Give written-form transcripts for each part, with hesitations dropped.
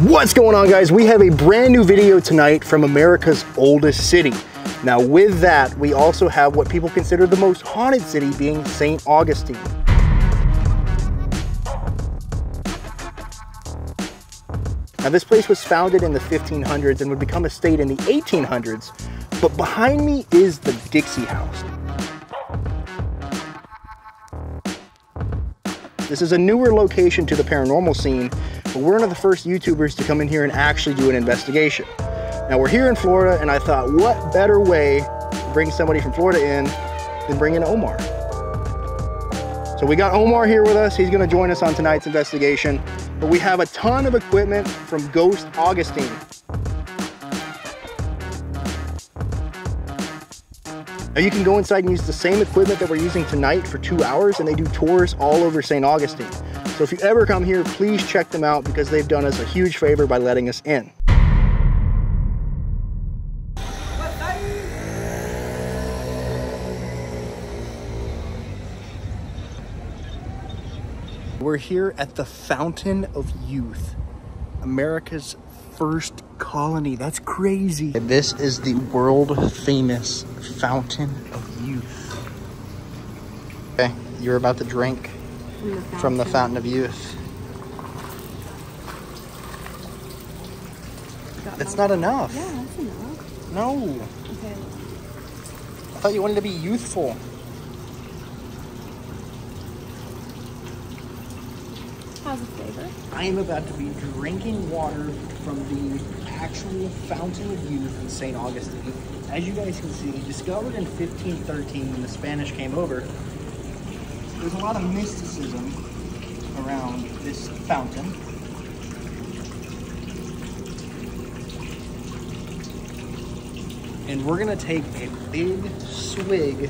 What's going on, guys? We have a brand new video tonight from America's oldest city. Now with that, we also have what people consider the most haunted city, being St. Augustine. Now this place was founded in the 1500s and would become a state in the 1800s, but behind me is the Dixie House. This is a newer location to the paranormal scene, but we're one of the first YouTubers to come in here and actually do an investigation. Now we're here in Florida, and I thought, what better way to bring somebody from Florida in than bring in Omar? So we got Omar here with us. He's gonna join us on tonight's investigation, but we have a ton of equipment from Ghost Augustine. Now you can go inside and use the same equipment that we're using tonight for 2 hours, and they do tours all over St. Augustine. So if you ever come here, please check them out because they've done us a huge favor by letting us in. We're here at the Fountain of Youth, America's first colony. That's crazy. This is the world famous Fountain of Youth. Okay, you're about to drink from the Fountain of Youth. That's not enough. Yeah, that's enough. No. Okay. I thought you wanted to be youthful. How's the flavor? I am about to be drinking water from the actual Fountain of Youth in St. Augustine. As you guys can see, discovered in 1513 when the Spanish came over. There's a lot of mysticism around this fountain. And we're gonna take a big swig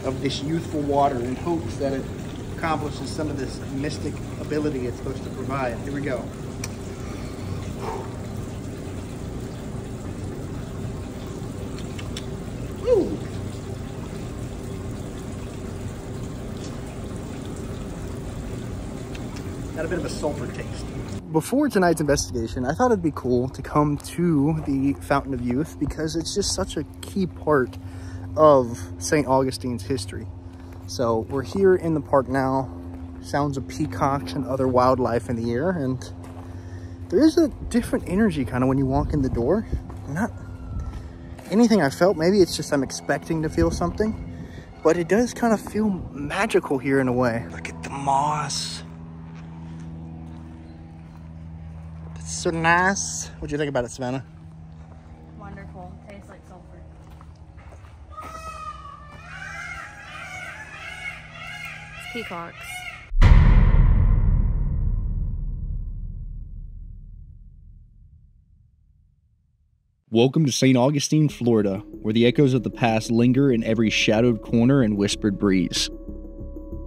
of this youthful water in hopes that it accomplishes some of this mystic ability it's supposed to provide. Here we go. Woo! Got a bit of a sulfur taste. Before tonight's investigation, I thought it'd be cool to come to the Fountain of Youth because it's just such a key part of St. Augustine's history. So we're here in the park now, sounds of peacocks and other wildlife in the air, and there is a different energy kind of when you walk in the door. Not anything I felt, maybe it's just I'm expecting to feel something, but it does kind of feel magical here in a way. Look at the moss. It's so nice. What do you think about it, Savannah? Wonderful. Tastes like sulfur. It's peacocks. Welcome to St. Augustine, Florida, where the echoes of the past linger in every shadowed corner and whispered breeze.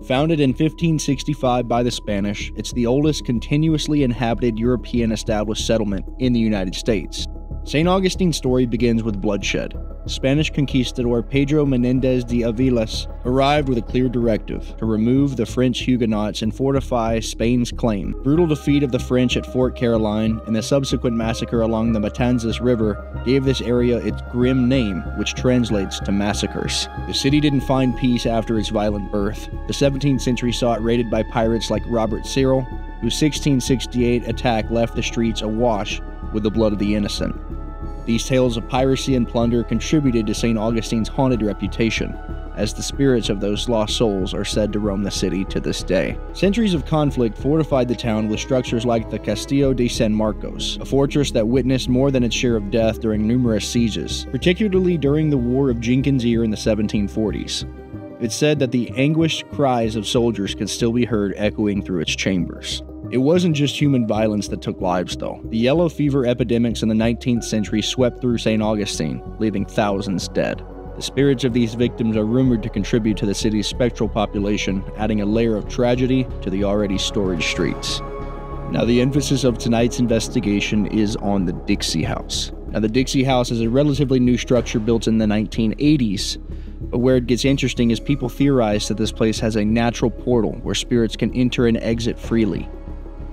Founded in 1565 by the Spanish, it's the oldest continuously inhabited European established settlement in the United States. St. Augustine's story begins with bloodshed. Spanish conquistador Pedro Menendez de Avilas arrived with a clear directive to remove the French Huguenots and fortify Spain's claim. Brutal defeat of the French at Fort Caroline and the subsequent massacre along the Matanzas River gave this area its grim name, which translates to massacres. The city didn't find peace after its violent birth. The 17th century saw it raided by pirates like Robert Cyril, whose 1668 attack left the streets awash with the blood of the innocent. These tales of piracy and plunder contributed to St. Augustine's haunted reputation, as the spirits of those lost souls are said to roam the city to this day. Centuries of conflict fortified the town with structures like the Castillo de San Marcos, a fortress that witnessed more than its share of death during numerous sieges, particularly during the War of Jenkins' Ear in the 1740s. It's said that the anguished cries of soldiers can still be heard echoing through its chambers. It wasn't just human violence that took lives, though. The yellow fever epidemics in the 19th century swept through St. Augustine, leaving thousands dead. The spirits of these victims are rumored to contribute to the city's spectral population, adding a layer of tragedy to the already storied streets. Now, the emphasis of tonight's investigation is on the Dixie House. Now, the Dixie House is a relatively new structure built in the 1980s, but where it gets interesting is people theorize that this place has a natural portal where spirits can enter and exit freely.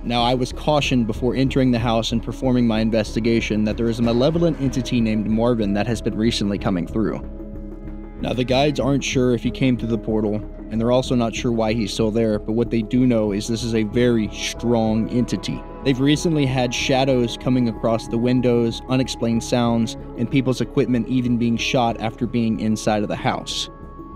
Now, I was cautioned before entering the house and performing my investigation that there is a malevolent entity named Marvin that has been recently coming through. Now, the guides aren't sure if he came through the portal, and they're also not sure why he's still there, but what they do know is this is a very strong entity. They've recently had shadows coming across the windows, unexplained sounds, and people's equipment even being shot after being inside of the house.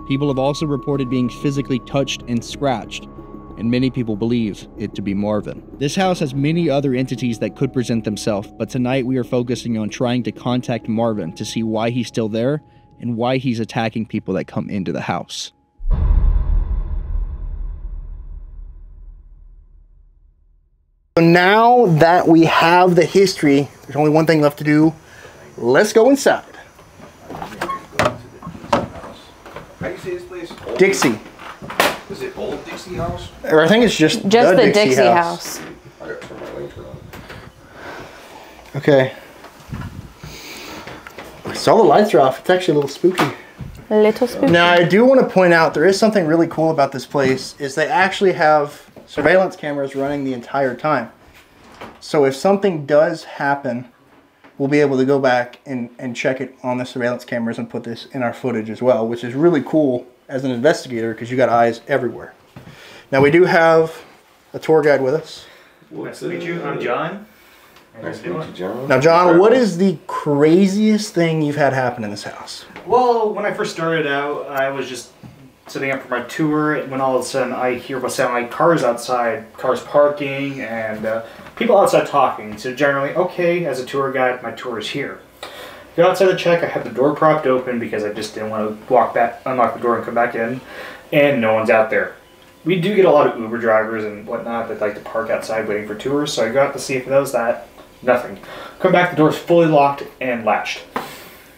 People have also reported being physically touched and scratched, and many people believe it to be Marvin. This house has many other entities that could present themselves, but tonight we are focusing on trying to contact Marvin to see why he's still there and why he's attacking people that come into the house. So now that we have the history, there's only one thing left to do. Let's go inside. How do you say this place? Old Dixie. Is it Old Dixie House? Or I think it's just the Dixie House. I gotta turn my lights on. Okay. So all the lights are off. It's actually a little spooky. A little spooky. Now I do want to point out there is something really cool about this place is they actually have surveillance cameras running the entire time. So if something does happen, we'll be able to go back and check it on the surveillance cameras and put this in our footage as well, which is really cool as an investigator because you got eyes everywhere. Now we do have a tour guide with us. Nice to meet you. I'm John. Nice to meet you, John. Now John, what is the craziest thing you've had happen in this house? Well, when I first started out, I was just sitting up for my tour, and when all of a sudden I hear what sound like cars outside, cars parking, and people outside talking. So generally, okay, as a tour guide, my tour is here. Go outside to check. I have the door propped open because I just didn't want to walk back, unlock the door and come back in, and no one's out there. We do get a lot of Uber drivers and whatnot that like to park outside waiting for tours, so I go out to see if that was that. Nothing. Come back, the door's fully locked and latched.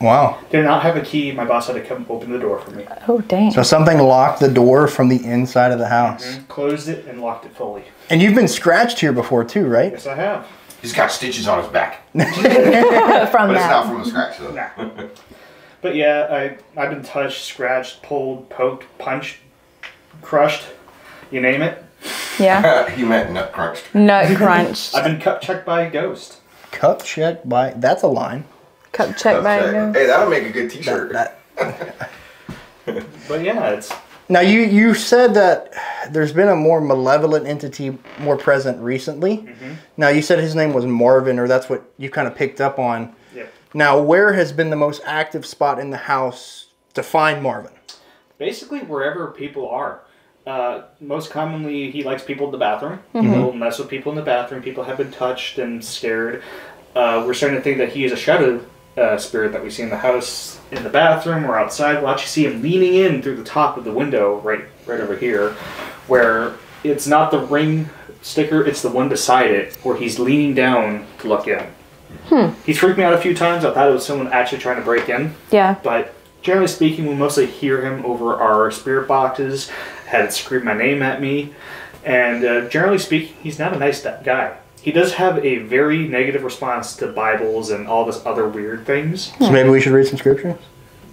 Wow. Did not have a key. My boss had to come open the door for me. Oh, dang. So something locked the door from the inside of the house. Mm-hmm. Closed it and locked it fully. And you've been scratched here before too, right? Yes, I have. He's got stitches on his back. From But it's not that. from a scratch, though. Nah. But yeah, I've been touched, scratched, pulled, poked, punched, crushed, you name it. Yeah. He meant nut crunched. Nut crunch. I've been cut checked by a ghost. Cup check by, that's a line. Cup check by a ghost. Hey, that'll make a good t-shirt. But yeah, it's... Now you said that there's been a more malevolent entity more present recently. Mm-hmm. Now you said his name was Marvin, or that's what you kind of picked up on. Yep. Now where has been the most active spot in the house to find Marvin? Basically wherever people are. Most commonly, he likes people in the bathroom. He'll mess with people in the bathroom. People have been touched and scared. We're starting to think that he is a shadow spirit that we see in the house, in the bathroom or outside. We'll actually see him leaning in through the top of the window right over here, where it's not the ring sticker, it's the one beside it, where he's leaning down to look in. He's freaked me out a few times. I thought it was someone actually trying to break in. Yeah. But generally speaking, we mostly hear him over our spirit boxes, had it scream my name at me, and generally speaking, he's not a nice guy. He does have a very negative response to Bibles and all this other weird things. So maybe we should read some scripture?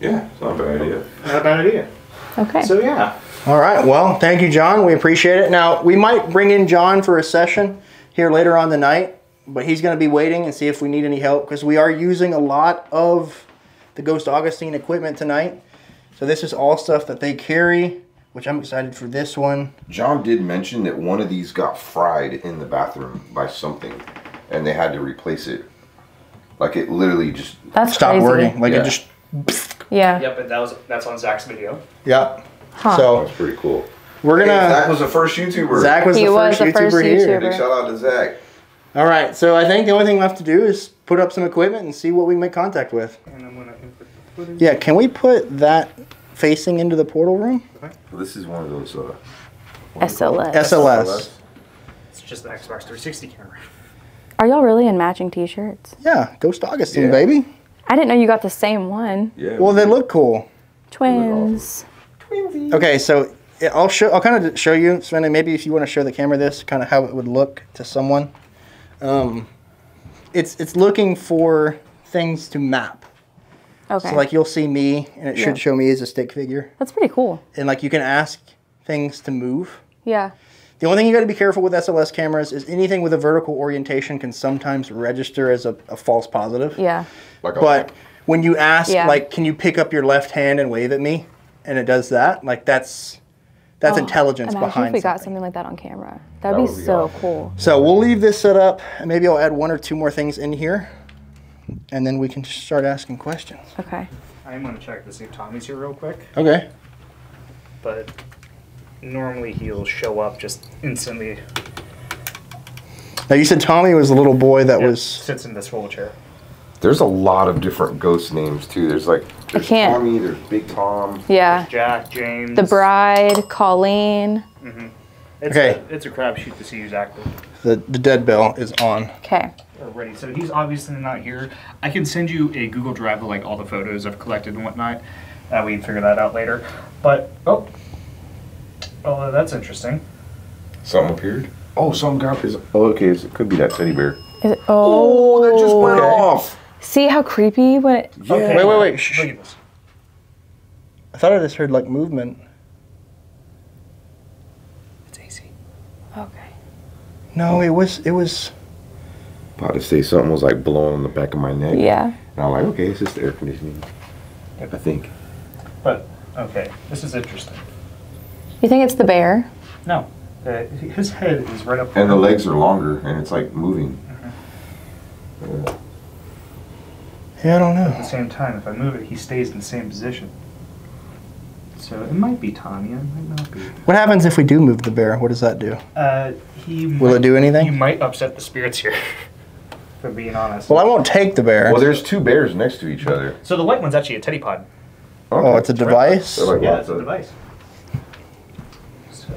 Yeah, it's not a bad idea. Not a bad idea. Okay. So yeah. All right, well, thank you, John. We appreciate it. Now, we might bring in John for a session here later on the night, but he's going to be waiting and see if we need any help, because we are using a lot of the Ghost Augustine equipment tonight. So this is all stuff that they carry, which I'm excited for this one. John did mention that one of these got fried in the bathroom by something, and they had to replace it. Like it literally just That's stopped crazy. working. Like Yeah. it just... Yeah. Yep, and that's on Zach's video. Yeah. Huh. So That's pretty cool. we're Hey, gonna... Zach was the first YouTuber. Zach was He the was first the first YouTuber here. Big shout out to Zach. All right, so I think the only thing left to do is put up some equipment and see what we can make contact with. And I'm gonna input the footage. Yeah, can we put that facing into the portal room? Well, this is one of those SLS. SLS. It's just the Xbox 360 camera. Are y'all really in matching t-shirts? Yeah, Ghost Augustine, Yeah. baby. I didn't know you got the same one. Yeah. Well, they look cool. Twins. Okay, so I'll kind of show you, Sven, and maybe if you want to show the camera this, kind of how it would look to someone. It's looking for things to map. Okay. So like you'll see me, and it should show me as a stick figure. That's pretty cool. And like you can ask things to move. Yeah. The only thing you got to be careful with SLS cameras is anything with a vertical orientation can sometimes register as a false positive. Yeah. Like But when you ask, Yeah. like, can you pick up your left hand and wave at me? And it does that, like, that's intelligence Imagine behind if we got something. something like that on camera. That'd be so cool. So we'll leave this set up, and maybe I'll add 1 or 2 more things in here, and then we can just start asking questions. Okay. I'm gonna check to see if Tommy's here real quick, Okay. but normally he'll show up just instantly. Now you said Tommy was the little boy that was... Sits in this wheelchair. There's a lot of different ghost names too. There's like there's can't- Tommy, there's Big Tom. Yeah. Jack, James. The Bride, Colleen. It's Okay. it's a crapshoot to see who's active. The dead bell is on. Okay. Already. So he's obviously not here. I can send you a Google Drive of like all the photos I've collected and whatnot. We can figure that out later. But oh, that's interesting. Something appeared. Oh, something got his. Oh, okay. So it could be that teddy bear. Is it, Oh, that just went off. See how creepy when it... Yeah. Okay. Wait. Shh. Look at this. I thought I just heard, like, movement. It's AC. Okay. No, it was... About to say something was like blowing on the back of my neck. Yeah. And I'm like, okay, it's just the air conditioning. I think. But okay, this is interesting. You think it's the bear? No, his head is right up. And the legs are longer, and it's like moving. Yeah, I don't At the know. same time, if I move it, he stays in the same position. So it might be Tommy. It might not be. What happens if we do move the bear? What does that do? Will it do anything? You might upset the spirits here. For being honest. Well, I won't take the bear. Well, there's 2 bears next to each other. So the white one's actually a teddy pod. Oh, it's a device? They're like Yeah, lots it's a of- device. So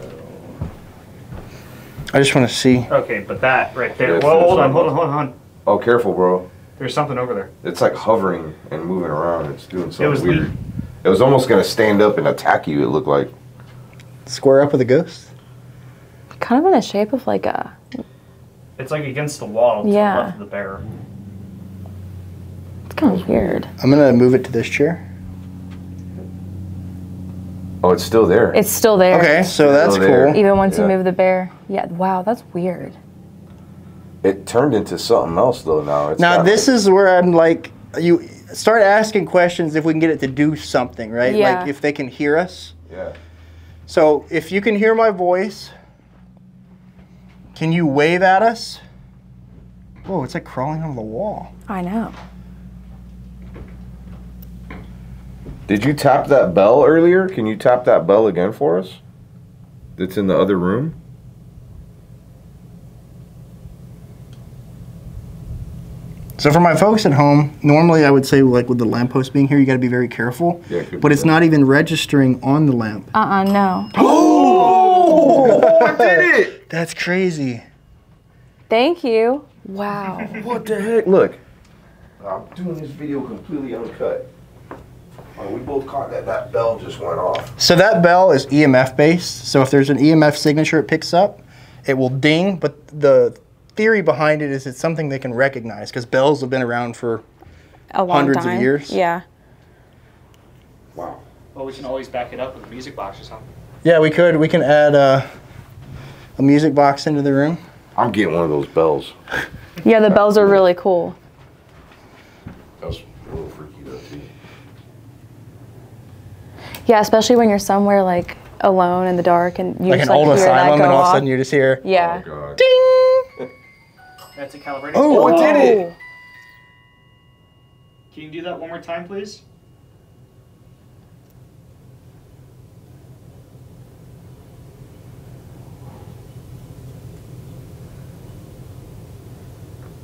I just want to see. okay, but that right there. Yeah, Well, so hold on, something- hold on. Oh, careful, bro. There's something over there. It's like hovering and moving around. It's doing something was weird. It was almost gonna stand up and attack you. It looked like. Square up with a ghost? Kind of in the shape of like a... It's like against the wall to Yeah. the left of the bear. It's kind of weird. I'm going to move it to this chair. Oh, it's still there. It's still there. Okay, so that's Still there. cool. Even once you Yeah. move the bear. Yeah, wow, that's weird. It turned into something else though. Now. It's Now, got, this like, is where I'm like, you start asking questions if we can get it to do something, right? Yeah. Like if they can hear us. Yeah. So if you can hear my voice, can you wave at us? Whoa, it's like crawling on the wall. I know. Did you tap that bell earlier? Can you tap that bell again for us? That's in the other room. So for my folks at home, normally I would say like with the lamppost being here, you got to be very careful. Yeah, it could but be it's that. not even registering on the lamp. No. Oh! I did it! That's crazy. Thank you. Wow. What the heck? Look. I'm doing this video completely uncut. We both caught that bell just went off. So that bell is EMF based. So if there's an EMF signature it picks up, it will ding. But the theory behind it is it's something they can recognize because bells have been around for A long hundreds time. of years. Yeah. Wow. Well, we can always back it up with a music box or something. Yeah, we could. We can add a music box into the room. I'm getting one of those bells. Yeah, the bells are really cool. That was a little freaky though too. Yeah, especially when you're somewhere like alone in the dark and you Like just an old hear that asylum go and all of a off. sudden you just hear, Yeah. Oh god. ding! That's a calibrated. Oh, it did it! Can you do that one more time, please?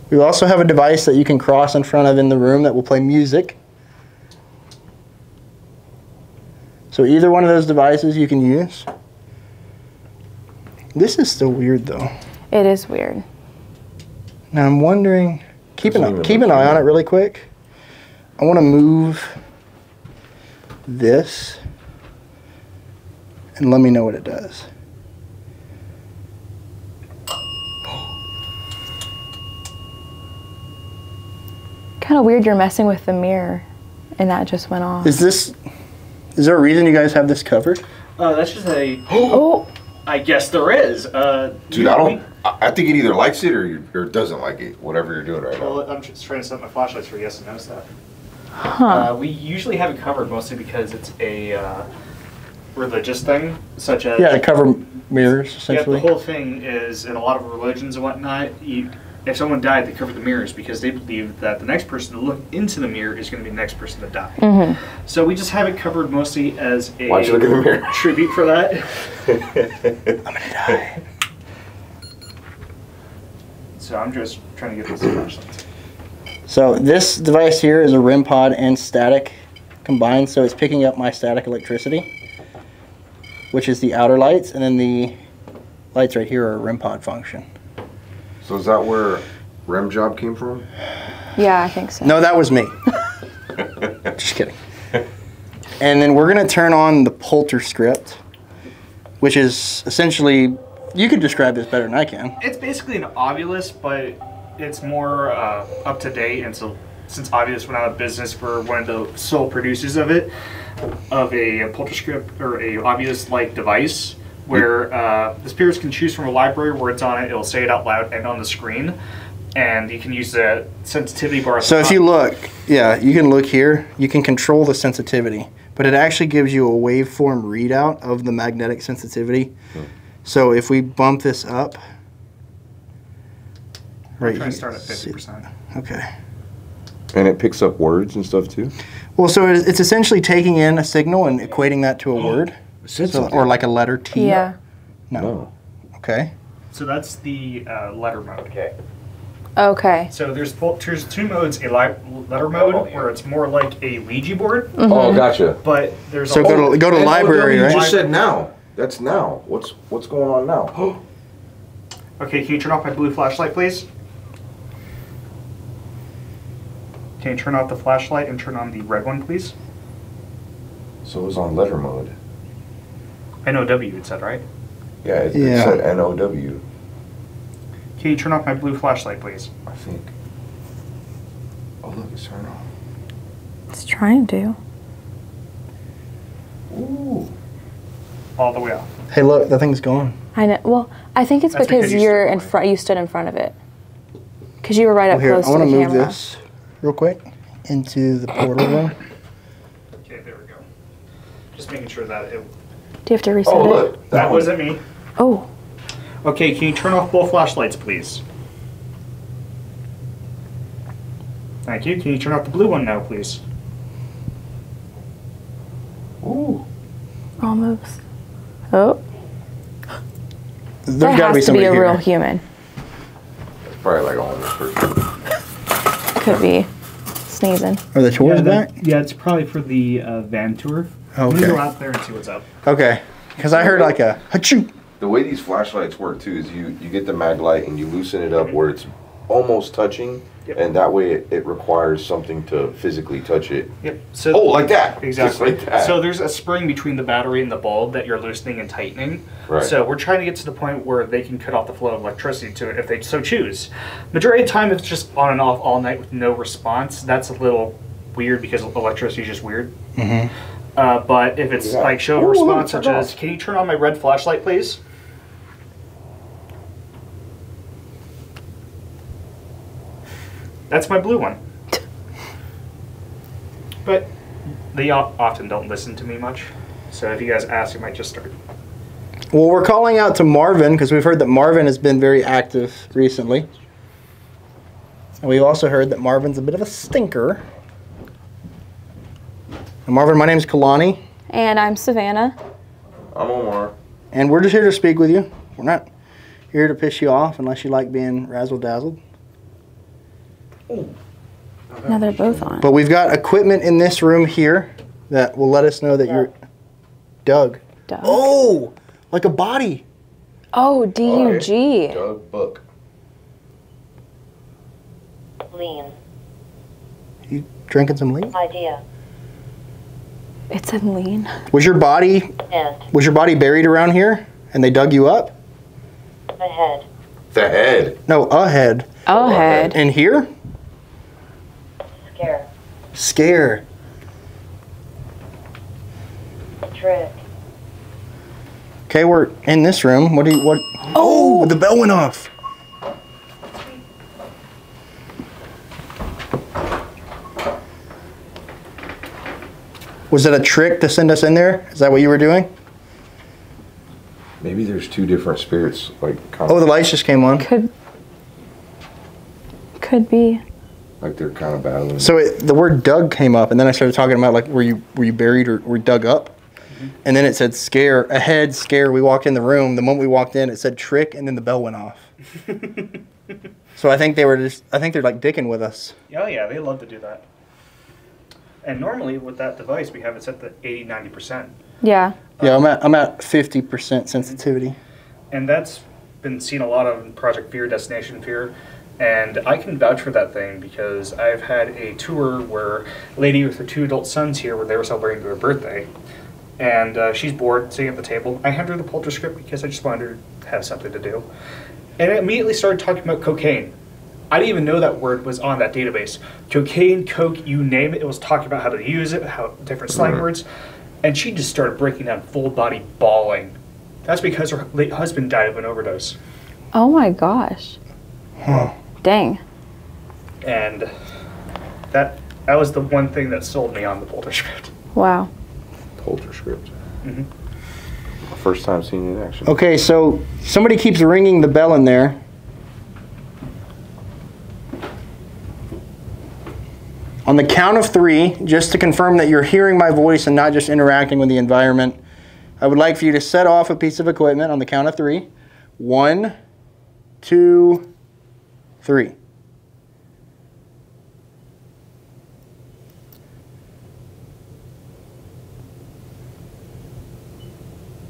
We also have a device that you can cross in front of in the room that will play music. So either one of those devices you can use. This is still weird though. It is weird. Now I'm wondering, keep an Doesn't even eye look on it really quick. I want to move this and let me know what it does. Kind of weird you're messing with the mirror and that just went off. Is there a reason you guys have this covered? That's just a. Oh, I guess there is. Dude, I think it either likes it or doesn't like it. Whatever you're doing right now. Well, I'm just trying to set my flashlights for yes and no stuff. Huh. We usually have it covered mostly because it's a religious thing, such as Yeah, to cover mirrors, yeah, essentially. the whole thing is in a lot of religions and whatnot. If someone died, they cover the mirrors because they believe that the next person to look into the mirror is going to be the next person to die. Mm-hmm. So we just have it covered mostly as a Why'd you look in the mirror? tribute for that. I'm gonna die. So I'm just trying to get these flashlights. So this device here is a REM pod and static combined, so it's picking up my static electricity, which is the outer lights, and then the lights right here are a REM pod function. So is that where REM job came from? Yeah, I think so. No, that was me. Just kidding. And then we're gonna turn on the Polter script, which is essentially, you could describe this better than I can. It's basically an Ovilus, but it's more up to date. And so, since Ovilus went out of business, we're one of the sole producers of it, of a Polterscript or a Ovilus-like device, where the spirits can choose from a library where it's on it. It'll say it out loud and on the screen, and you can use the sensitivity bar. So if you look, yeah, you can look here. You can control the sensitivity, but it actually gives you a waveform readout of the magnetic sensitivity. So if we bump this up, We're trying to start at 50%. Okay. And it picks up words and stuff too? Well, so it's essentially taking in a signal and equating that to a word, or like a letter T. Yeah. No. Okay. So that's the letter mode. Okay. Okay. So there's two modes: a letter mode, where it's more like a Ouija board. Mm-hmm. Oh, gotcha. But there's So go to library, You right? just said now. That's now. What's going on now? Okay, can you turn off my blue flashlight, please? Can you turn off the flashlight and turn on the red one, please? So it was on letter mode. NOW, it said, right? Yeah, it Yeah. said NOW. Can you turn off my blue flashlight, please? I think. Oh look, it's turned on. It's trying to. Ooh. All the way off. Hey, look, that thing's gone. I know. Well, I think it's That's because because you you're stood in by it. front. You stood in front of it. Because you were right up Well, here, close I want to to the move camera. this real quick into the portal room. Okay, there we go. Just making sure that it... Do you have to reset Oh it? look, That wasn't me. Oh. Okay, can you turn off both flashlights, please? Thank you. Can you turn off the blue one now, please? Ooh. Almost. Oh. There's That got to be has to be somebody a here. real human. It's probably like a homeless person. Could be. Sneezing. Are the tours back? Yeah, it's probably for the van tour. I'm Okay. gonna go out there and see what's up. Okay. Because I heard like a achoo. The way these flashlights work too is you get the mag light and you loosen it up where it's almost touching, Yep. and that way it requires something to physically touch it. Yep. So Oh, like that. Exactly. Just like that. So there's a spring between the battery and the bulb that you're loosening and tightening. Right. So we're trying to get to the point where they can cut off the flow of electricity to it if they so choose. Majority of the time, if it's just on and off all night with no response, that's a little weird because electricity is just weird. Mm-hmm. But if it's Yeah. like show of Ooh, response, turn such as, off. can you turn on my red flashlight, please? That's my blue one. But they often don't listen to me much. So if you guys ask, it might just start. Well, we're calling out to Marvin because we've heard that Marvin has been very active recently. And we've also heard that Marvin's a bit of a stinker. And Marvin, my name's Kalani, And I'm Savannah. I'm Omar. and we're just here to speak with you. We're not here to piss you off unless you like being razzle-dazzled. Now they're both on. But we've got equipment in this room here that will let us know that you're... Doug. Doug. Oh! Like a body. Oh, D-U-G. Doug Buck. Lean. You drinking some lean? Idea. It said lean. Was your body buried around here and they dug you up? Ahead. The head. No, a head. Oh, head. In here? Scare. Scare. Trick. Okay, we're in this room. What? Oh, the bell went off. Was it a trick to send us in there? Is that what you were doing? Maybe there's two different spirits, like. Oh, the lights just came on. Could be. Like they're kind of battling. So the word "dug" came up, and then I started talking about like were you buried or were you dug up? And then it said scare ahead, scare. We walked in the room. The moment we walked in, it said trick, and then the bell went off. So I think they're like dicking with us. Oh yeah, they love to do that. And normally with that device, we have it set to 80-90%. Yeah. Yeah, I'm at 50% sensitivity. And that's been seen a lot of in Project Fear, Destination Fear. And I can vouch for that thing because I've had a tour where a lady with her 2 adult sons here where they were celebrating their birthday. And she's bored, sitting at the table. I handed her the Polter script because I just wanted her to have something to do. And I immediately started talking about cocaine. I didn't even know that word was on that database. Cocaine, coke, you name it. It was talking about how to use it, how different slang words. And she just started breaking down, full body bawling. That's because her late husband died of an overdose. Oh my gosh. Huh. Dang. And that was the one thing that sold me on the Polter script. Wow. Polter script. First time seeing it in action. Okay, so somebody keeps ringing the bell in there. On the count of 3, just to confirm that you're hearing my voice and not just interacting with the environment, I would like for you to set off a piece of equipment on the count of 3. 1, 2, 3.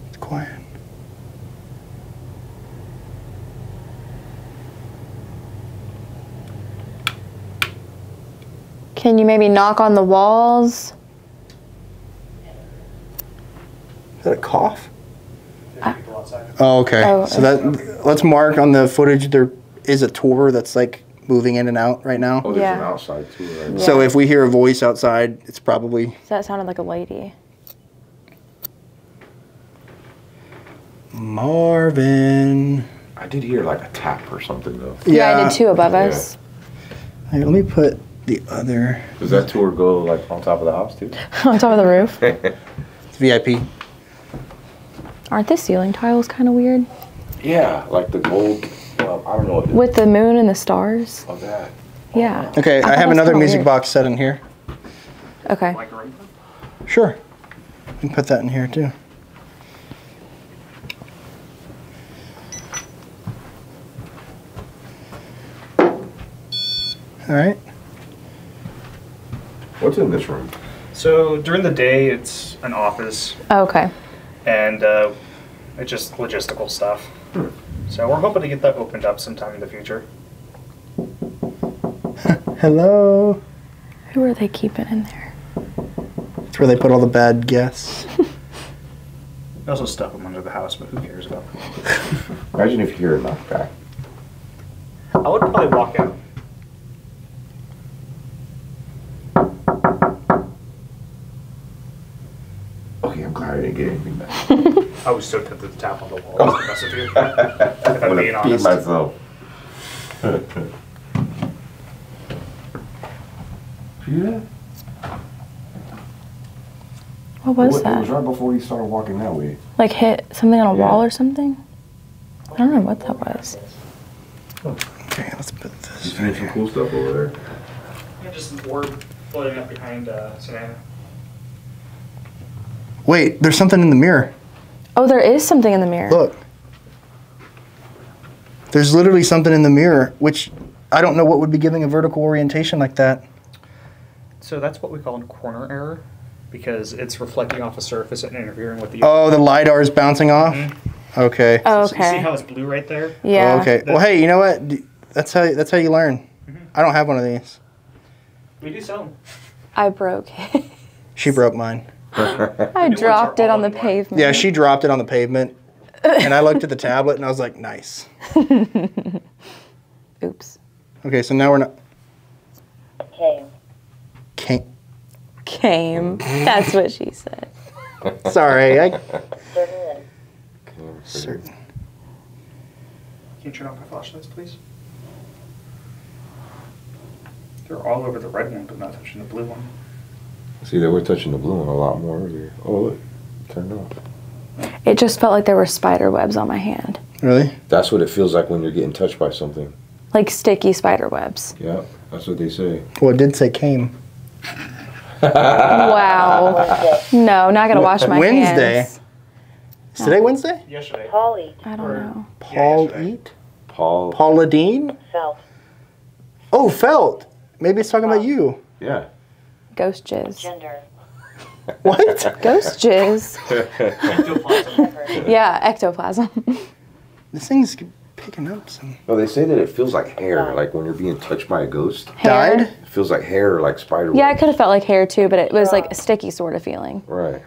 It's quiet. Can you maybe knock on the walls? Is that a cough? There's people outside. Oh, okay. Oh, So that let's mark on the footage there is a tour that's like moving in and out right now. Oh, there's Yeah. an outside too, right? Yeah. So if we hear a voice outside, it's probably So that sounded like a lady. Marvin. I did hear like a tap or something though. Yeah, I did too above Yeah. us. Hey, let me put the other. Does that tour go like on top of the house too? On top of the roof. It's VIP. Aren't the ceiling tiles kind of weird? Yeah, like the gold. I don't know what it is. With the moon and the stars? Of that. Yeah. Okay, I thought have it was another kinda music weird. box set in here. Okay. Like a ring? Sure. We can put that in here too. All right. What's in this room? So during the day, it's an office, Okay. and it's just logistical stuff. So we're hoping to get that opened up sometime in the future. Hello. Who are they keeping in there? It's where they put all the bad guests. We also stuff them under the house, but who cares about them? Imagine if you hear a knockback. I would probably walk out. Okay, I'm glad I didn't get anything back. I was so tempted to tap on the wall. To mess with you. If I'm I'm being gonna pee honest. myself. Yeah. What was It was that? right before you started walking that way. Like hit something on a wall Yeah. or something? I don't know what that was. Okay, let's put You this. seeing some cool stuff over there? Yeah, just an orb floating up behind Savannah. Wait, there's something in the mirror. Oh, there is something in the mirror. Look. There's literally something in the mirror, which I don't know what would be giving a vertical orientation like that. So that's what we call a corner error, because it's reflecting off a surface and interfering with the. Oh, the LiDAR is bouncing off? Okay. Oh, So you see okay. how it's blue right there? Yeah. Oh, okay. Well, hey, you know what? That's how you learn. I don't have one of these. We do sell them. I broke it. She broke mine. I dropped it on the pavement. Yeah, she dropped it on the pavement. And I looked at the tablet and I was like, nice. Oops. Okay, so now we're not. Okay. Can't. Came. That's what she said. Sorry. Certain. certain. Can you turn off my flashlights, please? They're all over the red one, but not touching the blue one. See, they were touching the blue one a lot more earlier. Oh, look. Turned off. It just felt like there were spider webs on my hand. Really? That's what it feels like when you're getting touched by something. Like sticky spider webs. Yeah, that's what they say. Well, it did say came. Wow. No, not gonna wash my Wednesday. hands. Is today Wednesday? Yesterday. Polly. I don't know. Paul yesterday. Eat? Paul. Paula Dean? Felt. Oh, Felt. Maybe it's talking about you. Yeah. Ghost jizz. Gender. What? Ghost jizz. Effort. Yeah, ectoplasm. This thing's picking up some. No, they say that it feels like hair, like when you're being touched by a ghost. Hair? Died? It feels like hair, or like spider Yeah, it webs. could have felt like hair too, but it was like a sticky sort of feeling. Right.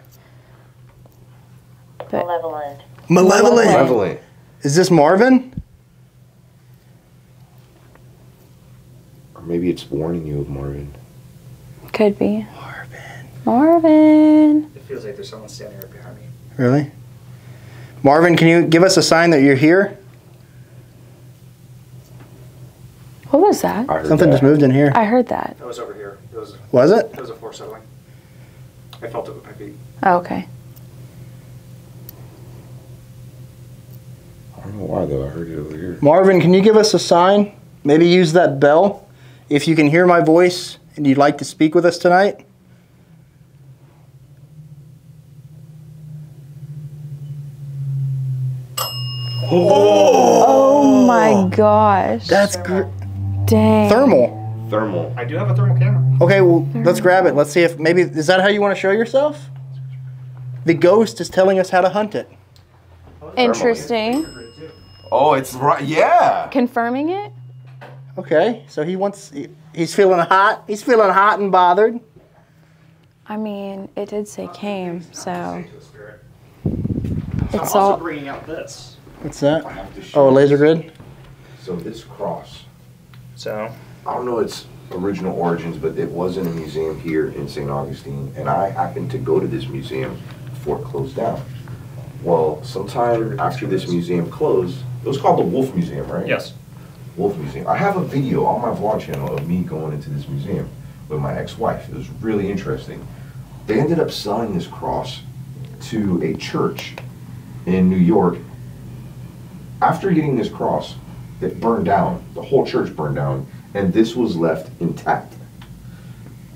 But Malevolent. Malevolent. Malevolent. Is this Marvin? Or maybe it's warning you of Marvin. could be. Marvin. Marvin. It feels like there's someone standing right behind me. Really? Marvin, can you give us a sign that you're here? What was that? I heard Something that. just moved in here. I heard that. That was over here. Was it? It was a floor settling. I felt it with my feet. Oh, okay. I don't know why though. I heard it over here. Marvin, can you give us a sign? Maybe use that bell. If you can hear my voice and you'd like to speak with us tonight. Oh my gosh. That's great. Dang. Thermal. Thermal. I do have a thermal camera. Okay, well, let's grab it. Let's see if maybe, is that how you want to show yourself? The ghost is telling us how to hunt it. Interesting. Oh, it's right. Yeah. Confirming it? Okay, so he's feeling hot. He's feeling hot and bothered. I mean, it did say came, so I'm it's also all. bringing out this. What's that? I have to show Oh, a you. laser grid? So this cross, So, I don't know its original origins, but it was in a museum here in St. Augustine, and I happened to go to this museum before it closed down. Well, sometime after this museum closed, it was called the Wolf Museum, right? yes. Wolf Museum. I have a video on my vlog channel of me going into this museum with my ex-wife. It was really interesting. They ended up selling this cross to a church in New York. After getting this cross, it burned down. The whole church burned down, and this was left intact.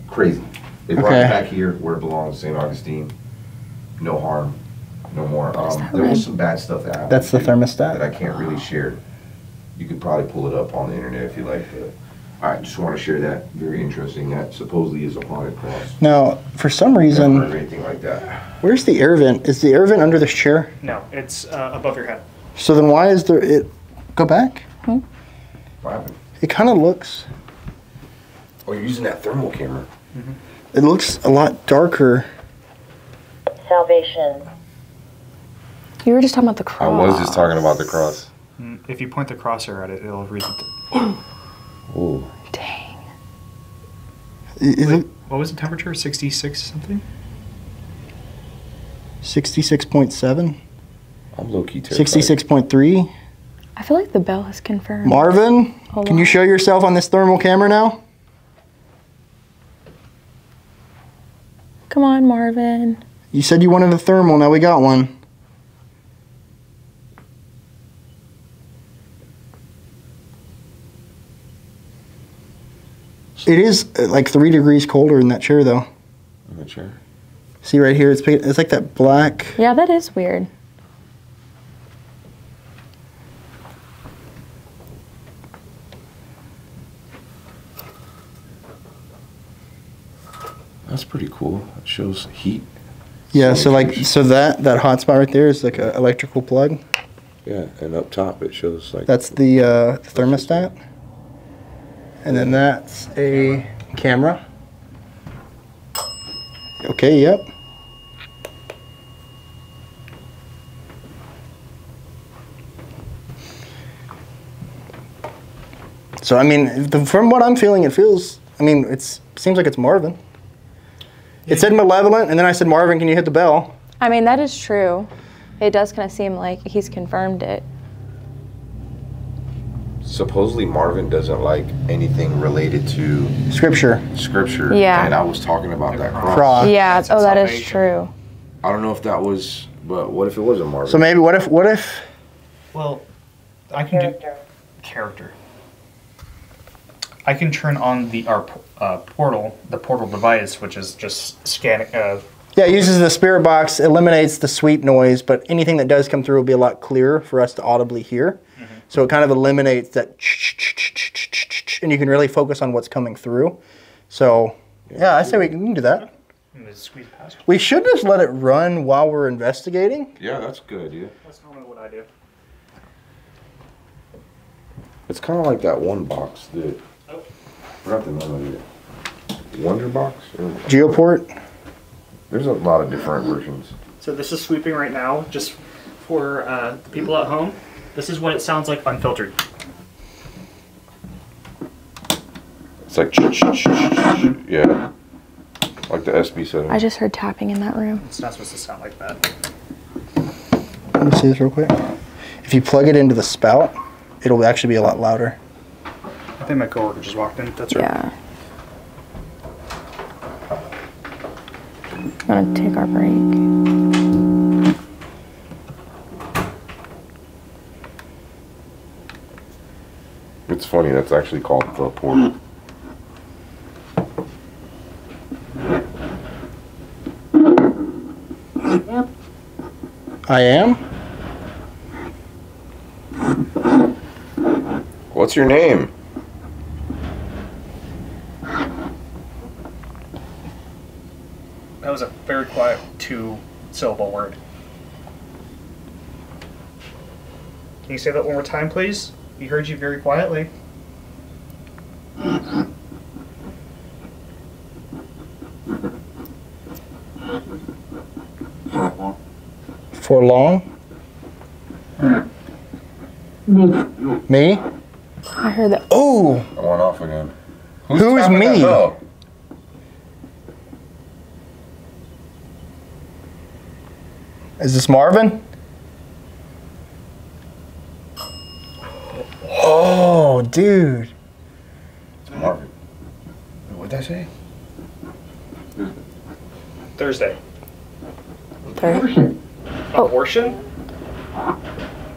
Crazy. They brought it Okay. back here where it belongs, St. Augustine. No harm, no more. that There was red? some bad stuff that happened. That's the too, thermostat. that I can't really share. You could probably pull it up on the internet if you like. But I just want to share that. Very interesting. That supposedly is a haunted cross. Now, for some Never heard reason, of anything like that. where's the air vent? Is the air vent under this chair? No, it's above your head. So then why is there, go back? What happened? It kind of looks, Oh, you're using that thermal camera. it looks a lot darker. Salvation. You were just talking about the cross. talking about the cross. If you point the crosshair at it, it'll read the. Ooh. Dang. Is it What was the temperature? 66 something? 66.7? I'm low-key terrified. 66.3? I feel like the bell has confirmed. Marvin, Hold can on. you show yourself on this thermal camera now? Come on, Marvin. You said you wanted a thermal, now we got one. It is like 3 degrees colder in that chair though. I'm not sure. See right here, it's like that black. Yeah, that is weird. That's pretty cool. It shows heat. Yeah, so like, Soldiers. so that hot spot right there is like an electrical plug. Yeah, and up top it shows like. That's the thermostat. And then that's a camera. Okay, yep. So I mean, from what I'm feeling, it feels. I mean, seems like it's Marvin. It said malevolent, and then I said, Marvin, can you hit the bell? I mean, that is true. It does kind of seem like he's confirmed it. Supposedly Marvin doesn't like anything related to Scripture. Yeah. And I was talking about that Cross. Yeah. That's Oh, that is salvation. true. I don't know if that was, but what if it was a Marvin? So maybe what if Well, I can do character. I can turn on the portal device, which is just scanning. yeah, it uses the spirit box, eliminates the sweep noise, but anything that does come through will be a lot clearer for us to audibly hear. So it kind of eliminates that, and you can really focus on what's coming through. So yeah, I say we can do that. We should just let it run while we're investigating. Yeah, that's a good idea. That's normally what I do. It's kind of like that one box that, I forgot the name of it. Wonder Box? Geoport. There's a lot of different versions. So this is sweeping right now, just for the people at home. This is what it sounds like unfiltered. It's like, yeah, like the SB setting. I just heard tapping in that room. It's not supposed to sound like that. Let me see this real quick. If you plug it into the spout, it'll actually be a lot louder. I think my coworker just walked in. That's right. Yeah. I'm gonna take our break. It's funny, that's actually called the portal. I am? What's your name? That was a very quiet 2-syllable word. Can you say that one more time, please? We heard you very quietly. For long? Me? I heard that. Oh! I went off again. Who's tapping that me? bell? Is this Marvin? Oh, dude. It's Marvin. What'd I say? Thursday. Third. Abortion?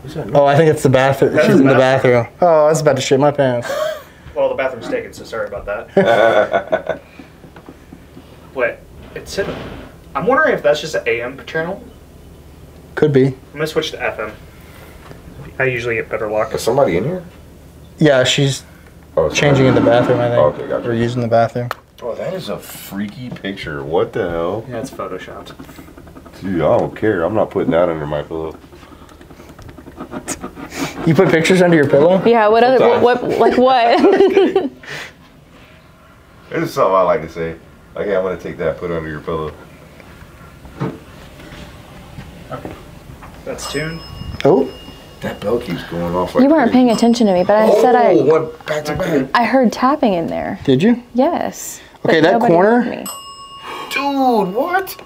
What's that? Oh, I think it's the bathroom. That's She's the in the bathroom. Oh, I was about to shit my pants. Well, the bathroom's taken, so sorry about that. Wait, it said... I'm wondering if that's just an AM channel. Could be. I'm gonna switch to FM. I usually get better luck. Is somebody in here? Yeah, she's Oh, it's changing in the bathroom, I think. Okay, gotcha. Or using the bathroom. Oh, that is a freaky picture. What the hell? Yeah, it's photoshopped. Dude, I don't care. I'm not putting that under my pillow. You put pictures under your pillow? Yeah. What other? Sometimes. What? Like what? This is something I like to say. Okay, I'm gonna take that, put it under your pillow. Okay. That's tuned. Oh. That bell keeps going off like You weren't crazy. paying attention to me, but I said Oh, what? Back to back. I heard tapping in there. Did you? Yes. Okay, but that nobody corner- heard me. Dude, what?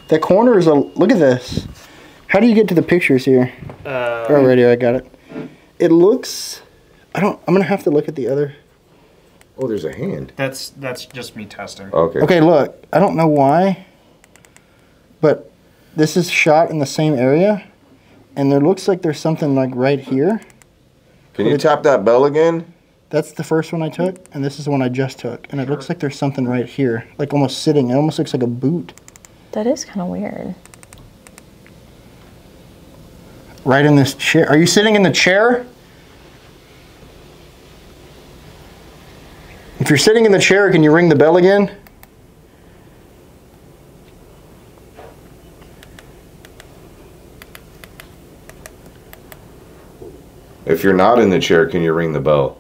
That corner is a... Look at this. How do you get to the pictures here? Oh, radio, I got it. It looks... I'm going to have to look at the other... Oh, there's a hand. That's just me testing. Okay. Okay, look. I don't know why, but this is shot in the same area, and there looks like there's something like right here. Can you tap that bell again? That's the first one I took, and this is the one I just took. And it looks like there's something right here, like almost sitting. It almost looks like a boot. That is kind of weird. Right in this chair. Are you sitting in the chair? If you're sitting in the chair, can you ring the bell again? If you're not in the chair, can you ring the bell?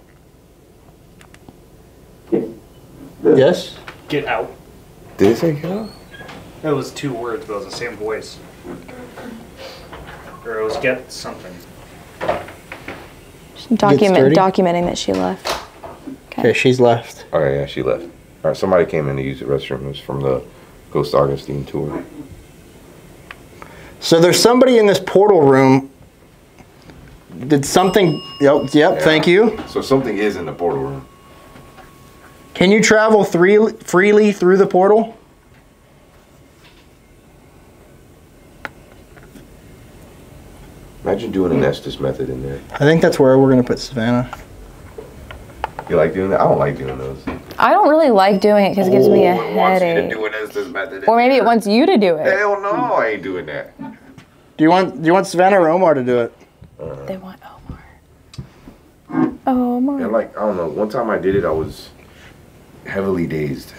Yes. Get out. Did it say get out? That was 2 words, but it was the same voice. Or it was get something. sturdy? Documenting that she left. Okay, she's left. Oh, yeah, she left. All right, somebody came in to use the restroom. It was from the Ghost Augustine tour. So there's somebody in this portal room. Did something... Yep, Yeah. thank you. So something is in the portal room. Can you travel freely through the portal? Imagine doing an Estes method in there. I think that's where we're going to put Savannah. You like doing that? I don't like doing those. I don't really like doing it because it gives me a It wants you to headache. do an Estes method. Or maybe it wants you to do it. Hell no, I ain't doing that. Do you want Savannah or Omar to do it? They want Omar. Omar. And like, I don't know, one time I did it, I was heavily dazed.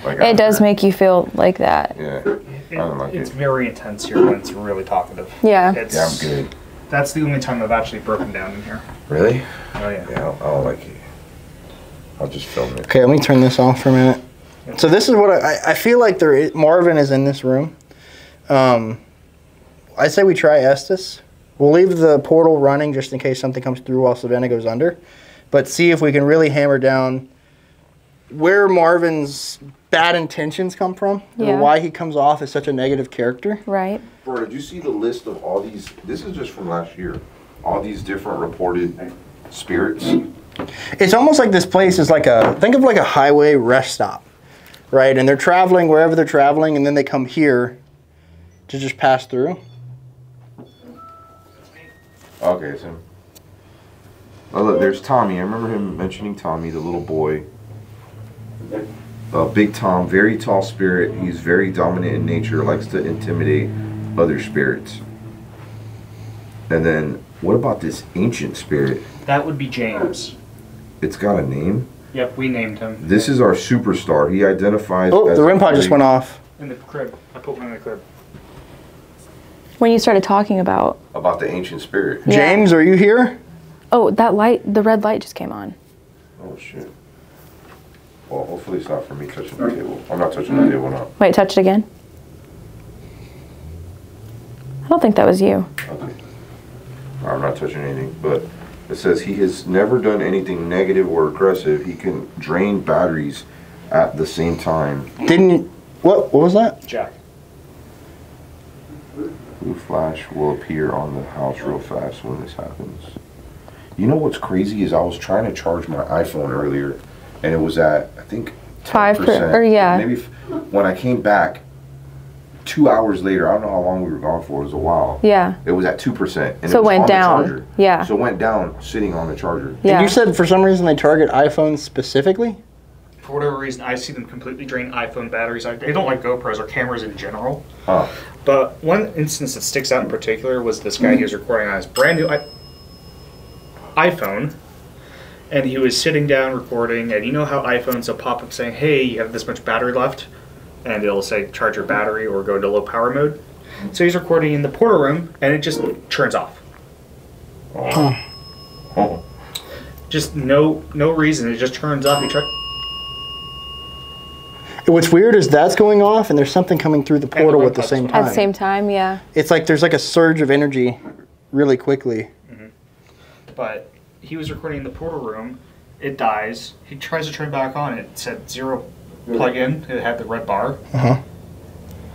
Like It does make you feel like that. Yeah, I don't like It's it. very intense here when it's really talkative. Yeah. It's, Yeah, I'm good. That's the only time I've actually broken down in here. Really? Oh yeah. Yeah, I don't like it. I'll just film it. Okay, let me turn this off for a minute. So this is what I feel like Marvin is in this room. I say we try Estes. We'll leave the portal running just in case something comes through while Savannah goes under. But see if we can really hammer down where Marvin's bad intentions come from. Yeah. Or why he comes off as such a negative character. Right. Bro, did you see the list of all these? This is just from last year. All these different reported spirits. It's almost like this place is like think of like a highway rest stop, right? And they're traveling wherever they're traveling, and then they come here to just pass through. Okay, so. Oh, look, there's Tommy. I remember him mentioning Tommy, the little boy. Big Tom, very tall spirit. He's very dominant in nature, likes to intimidate other spirits. And then, what about this ancient spirit? That would be James. It's got a name. Yep, we named him. This is our superstar. He identifies. Oh, as the REM pod just went off. In the crib. I put one in the crib. When you started talking about... About the ancient spirit. Yeah. James, are you here? Oh, that light, the red light just came on. Oh shit. Well, hopefully it's not for me touching the table. I'm not touching the table now. Wait, touch it again. I don't think that was you. Okay. I'm not touching anything, but it says he has never done anything negative or aggressive. He can drain batteries at the same time. What was that? Jack. Blue flash will appear on the house real fast when this happens. You know what's crazy is I was trying to charge my iPhone earlier, and it was at, I think, 10%. Or yeah. Maybe when I came back 2 hours later, I don't know how long we were gone for, it was a while. Yeah. It was at 2%. And So it went on the down. charger. Yeah. So it went down sitting on the charger. Yeah. And you said for some reason they target iPhones specifically? For whatever reason, I see them completely drain iPhone batteries. They don't like GoPros or cameras in general. Huh. But one instance that sticks out in particular was this guy. He was recording on his brand new iPhone, and he was sitting down recording. And you know how iPhones will pop up saying, "Hey, you have this much battery left," and it'll say charge your battery or go to low power mode. So he's recording in the portal room, and it just turns off. Oh. Oh. Just no reason. It just turns off. What's weird is that's going off and there's something coming through the portal at the same time. At the same time, yeah. It's like there's like a surge of energy really quickly. But he was recording in the portal room. It dies. He tries to turn back on. It said 0 plug-in. It had the red bar. Uh-huh.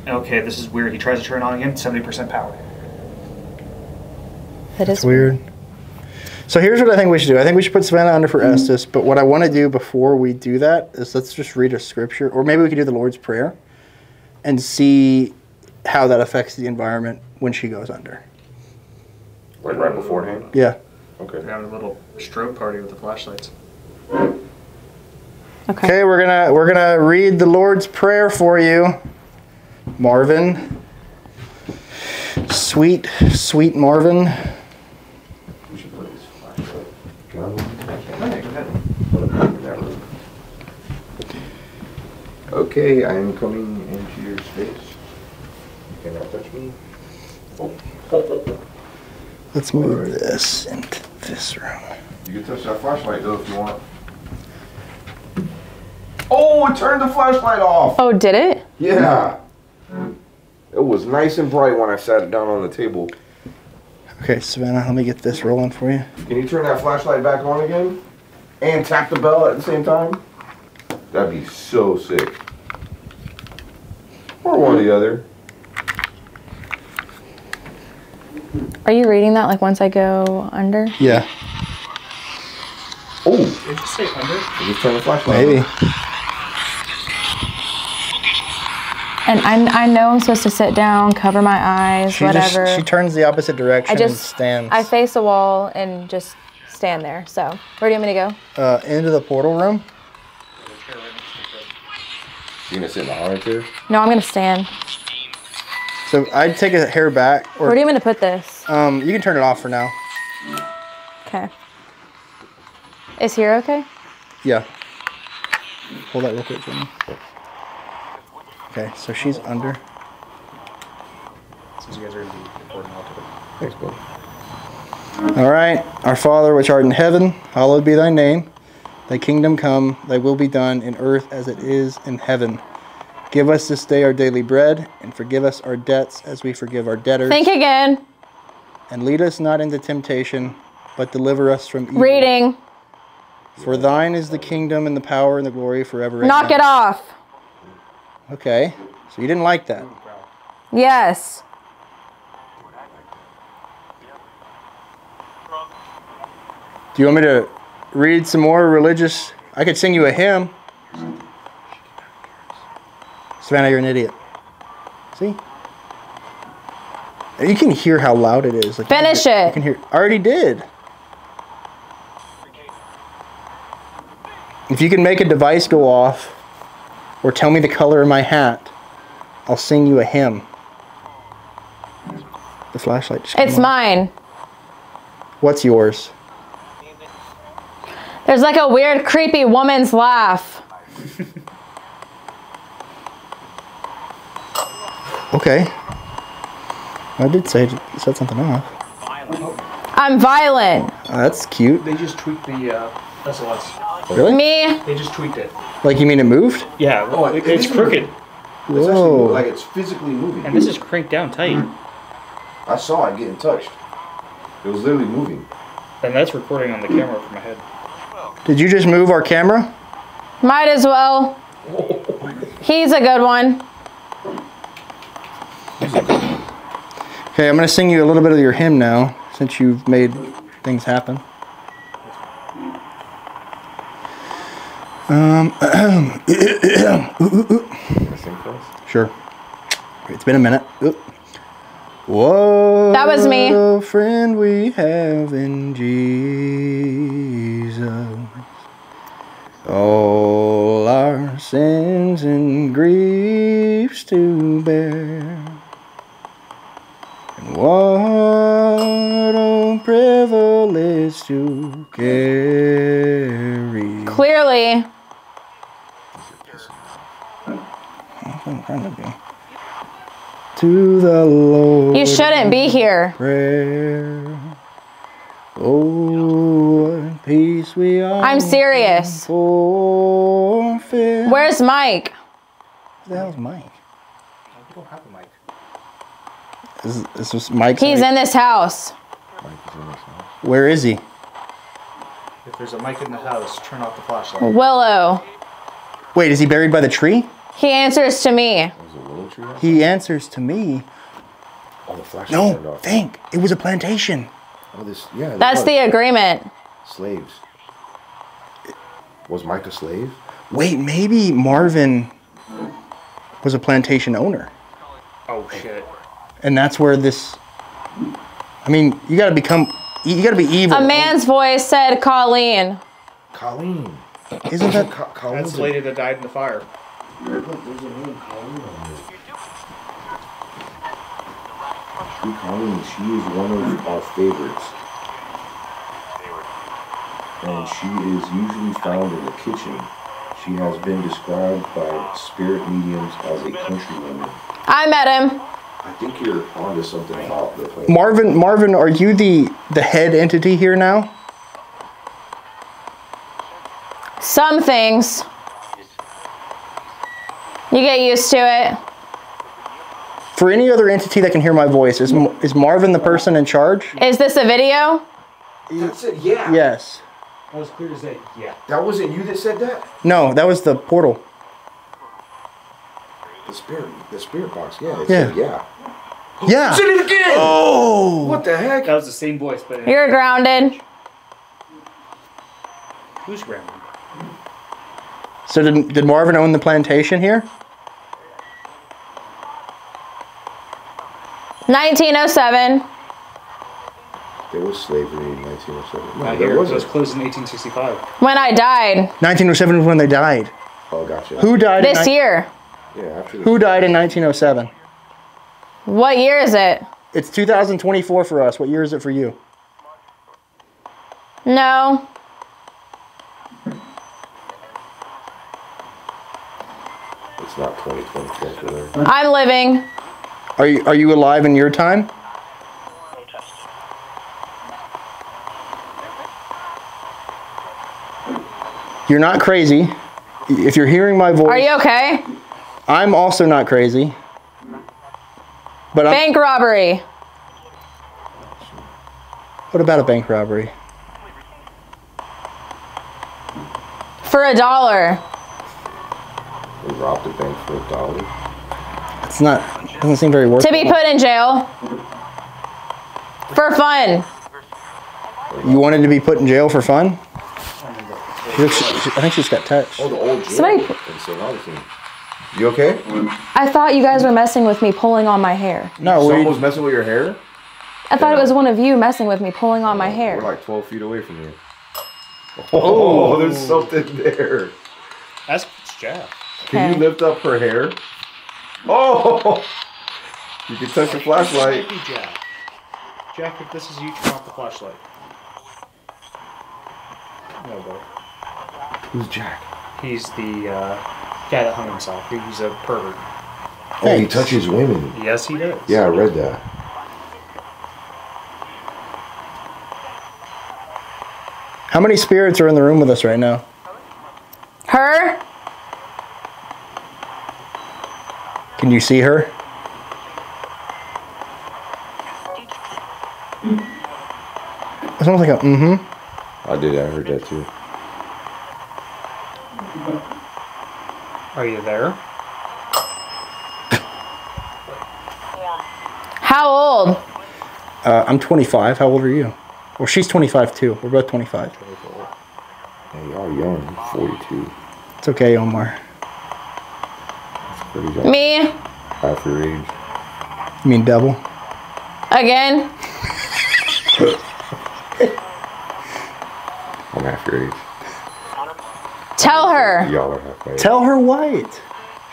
Okay, this is weird. He tries to turn it on again. 70% power. That is Weird. So here's what I think we should do. I think we should put Savannah under for Estes, but what I want to do before we do that is let's just read a scripture, or maybe we could do the Lord's Prayer and see how that affects the environment when she goes under. Like right beforehand? Yeah. Okay. We're having a little strobe party with the flashlights. Okay. Okay, we're gonna read the Lord's Prayer for you, Marvin. Sweet, sweet Marvin. We should put this flashlight. Can I move? Okay, I am coming into your space. You cannot touch me. Oh. Let's move this into this room. You can touch that flashlight though if you want. Oh, it turned the flashlight off! Oh, did it? Yeah. It was nice and bright when I sat it down on the table. Okay, Savannah, let me get this rolling for you. Can you turn that flashlight back on again? And tap the bell at the same time? That'd be so sick. Or one or the other. Are you reading that like once I go under? Yeah. Oh, Did you say under? you just turn the flashlight. Maybe. And I know I'm supposed to sit down, cover my eyes, whatever. She turns the opposite direction and stands. I face the wall and just stand there. So, where do you want me to go? Into the portal room. You gonna sit in the haunted chair? No, I'm gonna stand. So I'd take a hair back. Or, where do you want me to put this? You can turn it off for now. Okay. Is here okay? Yeah. Hold that real quick for me. Okay, so she's under. Since you guys are in the recording, I'll do it. Thanks, bud. All right. Our Father, which art in heaven, hallowed be thy name. Thy kingdom come, thy will be done in earth as it is in heaven. Give us this day our daily bread, and forgive us our debts as we forgive our debtors. Think again. And lead us not into temptation, but deliver us from evil. Reading. For thine is the kingdom and the power and the glory forever. Knock it off. Okay, so you didn't like that. Yes. Do you want me to read some more religious? I could sing you a hymn. Savannah, you're an idiot. See? You can hear how loud it is. Like Finish it. You can hear. I already did. If you can make a device go off, or tell me the color of my hat, I'll sing you a hymn. The flashlight just came It's on. mine. What's yours? There's like a weird, creepy woman's laugh. Okay. I did say set something off. I'm violent. That's cute. They just tweaked the SLS. Really? Me? They just tweaked it. Like you mean it moved? Yeah, Oh, it's crooked. It's actually Whoa. like it's physically moving. And this is cranked down tight. I saw it getting touched. It was literally moving. And that's recording on the camera from my head. Did you just move our camera? Might as well. He's a good one. Okay, I'm going to sing you a little bit of your hymn now, since you've made things happen. Sure. It's been a minute. What That was me. a friend we have in Jesus. All our sins and griefs to bear. And what a privilege to carry. Clearly. That's what I'm trying to do. To the Lord. You shouldn't be here. Prayer. Oh, what peace we are. I'm serious. Forfeit. Where's Mike? Who the hell's Mike? We don't have a mic. Is this Mike? He's in this house. Where is he? If there's a mic in the house, turn off the flashlight. Willow. Wait, is he buried by the tree? He answers to me. He answers to me. Oh, the flashlight turned No, off. think. It was a plantation. Oh, this, yeah. That's the agreement. Slaves. Was Mike a slave? Wait, maybe Marvin was a plantation owner. Oh, shit. And that's where this... I mean, you gotta be evil. A man's voice said Colleen. Colleen. Isn't that... Colleen? That's the lady that died in the fire. Look, there's a name Colleen on this. Sweet Colleen, she is one of our favorites. And she is usually found in the kitchen. She has been described by spirit mediums as a countrywoman. I met him. I think you're onto something about the place. Marvin, are you the head entity here now? Some things. You get used to it. For any other entity that can hear my voice, is Marvin the person in charge? Is this a video? That's it, yeah. Yes. That was clear as day. Yeah. That wasn't you that said that? No, that was the portal. The spirit box, yeah. It Yeah. said yeah. Yeah. Said it again. Oh. What the heck? That was the same voice, but You're grounded. who's grounded? So did Marvin own the plantation here? 1907. There was slavery in 1907. Not here. It was closed in 1865. When I died. 1907 was when they died. Oh, gotcha. Who died? This year. Yeah, after this. Who died in 1907? What year is it? It's 2024 for us. What year is it for you? No. It's not 2024 for there. I'm living. Are you alive in your time? You're not crazy. If you're hearing my voice, Are you okay? I'm also not crazy. But Bank robbery. What about a bank robbery? For $1. We robbed a bank for $1. It's not. Doesn't seem very worth To be it. put in jail. For fun. You wanted to be put in jail for fun? I think she just got touched. Oh, the old jail Somebody- in St. Augustine. You okay? I thought you guys were messing with me pulling on my hair. No, Someone was messing with your hair? I thought it was one of you messing with me pulling on my We're hair. like 12 feet away from you. Oh, there's something there. That's Jeff. Can you Okay. lift up her hair? Oh! You can touch the flashlight. Maybe Jack. Jack, if this is you, turn off the flashlight. No, boy. Who's Jack? He's the guy that hung himself. He's a pervert. Oh, he touches women. Yes, he does. Yeah, I read that. How many spirits are in the room with us right now? Her? Can you see her? It sounds like a mm-hmm. I did, I heard that too. Are you there? How old? I'm 25. How old are you? Well, she's 25 too. We're both 25. Hey, y'all young. 42. It's okay, Omar. Pretty young. Me? Half your age. You mean double? Again? I'm half your age. Tell her. Y'all are half my age. Tell her what?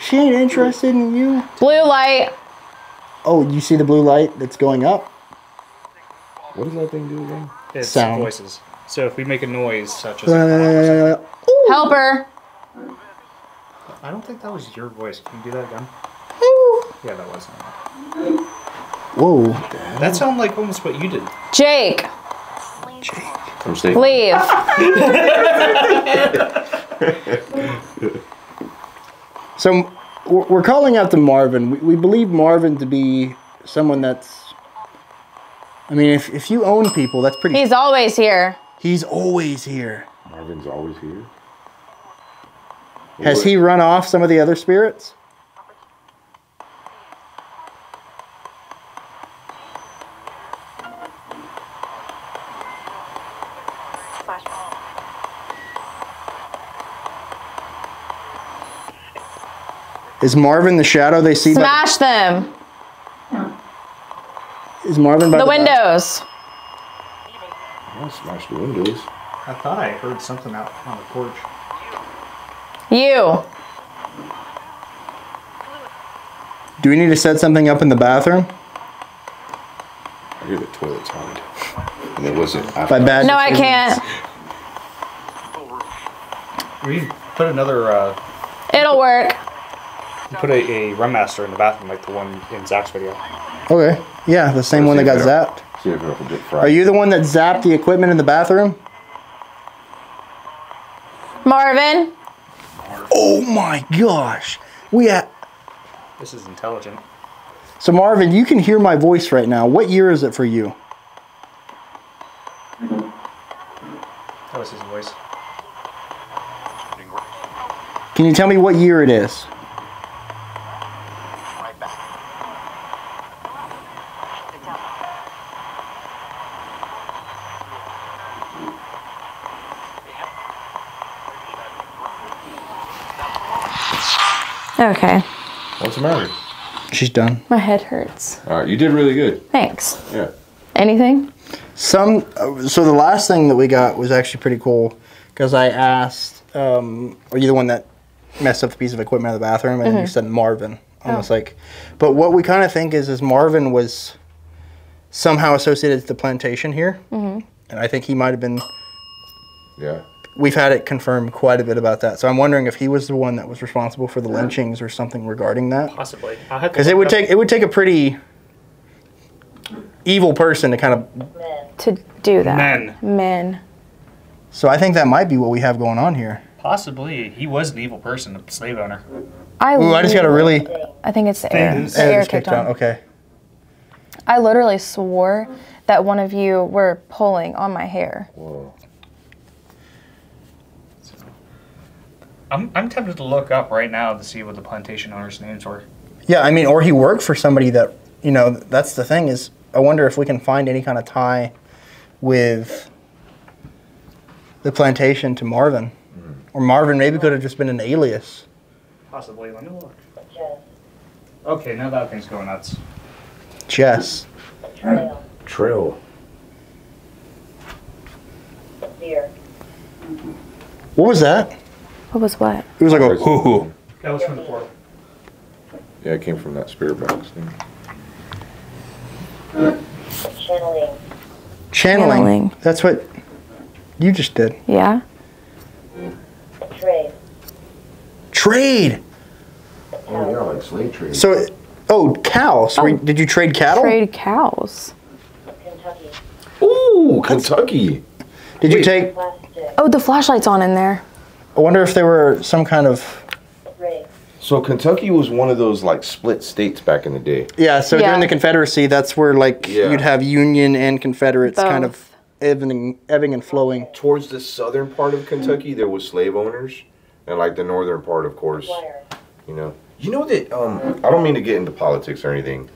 She ain't interested in you. Blue light. Oh, you see the blue light that's going up? What does that thing do again? It's Sound. voices. So if we make a noise such as... Help her. I don't think that was your voice. Can you do that again? Yeah, that was. Whoa. That sounded like almost what you did. Jake. From State Leave. So we're calling out to Marvin. We believe Marvin to be someone that's... I mean, if you own people, that's pretty... He's always here. He's always here. Marvin's always here. Has he run off some of the other spirits? Is Marvin the shadow they see? Smash them. Is Marvin by The bath- windows. I'll smash the windows. I thought I heard something out on the porch. You. Do we need to set something up in the bathroom? I hear the toilet's on. And it wasn't By bad No, I decisions. can't. We put another, It'll work. put a Run Master in the bathroom like the one in Zach's video. Okay. Yeah, the same one that got zapped. See if it'll get fried. Are you the one that zapped the equipment in the bathroom? Marvin. Oh my gosh. This is intelligent. So Marvin, you can hear my voice right now. What year is it for you? That was his voice. Can you tell me what year it is? Okay. What's the matter? She's done. My head hurts. All right, you did really good. Thanks. Yeah. Anything? So the last thing that we got was actually pretty cool because I asked, are you the one that messed up the piece of equipment in the bathroom? And then you said Marvin. Almost like, but what we kind of think is Marvin was somehow associated to the plantation here. And I think he might have been. Yeah. We've had it confirmed quite a bit about that. So I'm wondering if he was the one that was responsible for the lynchings or something regarding that. Possibly. Because it would take a pretty evil person to kind of To do that. Men. So I think that might be what we have going on here. Possibly. He was an evil person, a slave owner. Ooh, I just got a really. I think it's the air. Things. The air just kicked on. Okay. I literally swore that one of you were pulling on my hair. Whoa. I'm tempted to look up right now to see what the plantation owners' names were. Yeah, I mean, or he worked for somebody that, you know, that's the thing is, I wonder if we can find any kind of tie with the plantation to Marvin. Or Marvin maybe could have just been an alias. Possibly. Let me look. Okay, now that thing's going nuts. Jess. Trail. What was that? What was what? It was like a hoo-hoo. That was from the port. Yeah, it came from that spirit box thing. Channeling. That's what you just did. Yeah? Trade. Oh yeah, like slave trade. So, cows. Oh. Did you trade cattle? Trade cows. Ooh, Kentucky. Did you take? Oh, the flashlight's on in there. I wonder if there were some kind of. So Kentucky was one of those like split states back in the day. Yeah. So Yeah. during the Confederacy, that's where like you'd have Union and Confederates kind of ebbing and flowing. Towards the southern part of Kentucky, there was slave owners, and like the northern part, of course, you know. You know that I don't mean to get into politics or anything,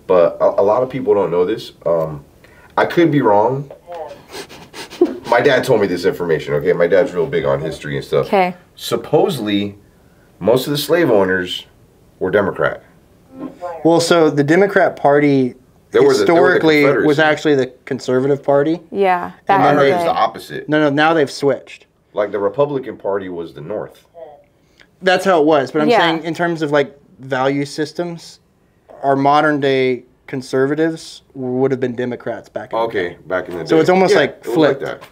but a lot of people don't know this. I could be wrong. My dad told me this information. Okay, my dad's real big on history and stuff. Okay. Supposedly, most of the slave owners were Democrat. Well, so the Democrat Party historically was actually the Conservative Party. Yeah. I Back in the heard it's the day. opposite. No, now they've switched. Like the Republican Party was the North. That's how it was. But I'm Yeah. saying in terms of like value systems, our modern day conservatives would have been Democrats back in the day. Okay, back in the day. So it's almost Yeah, like it was flipped. that.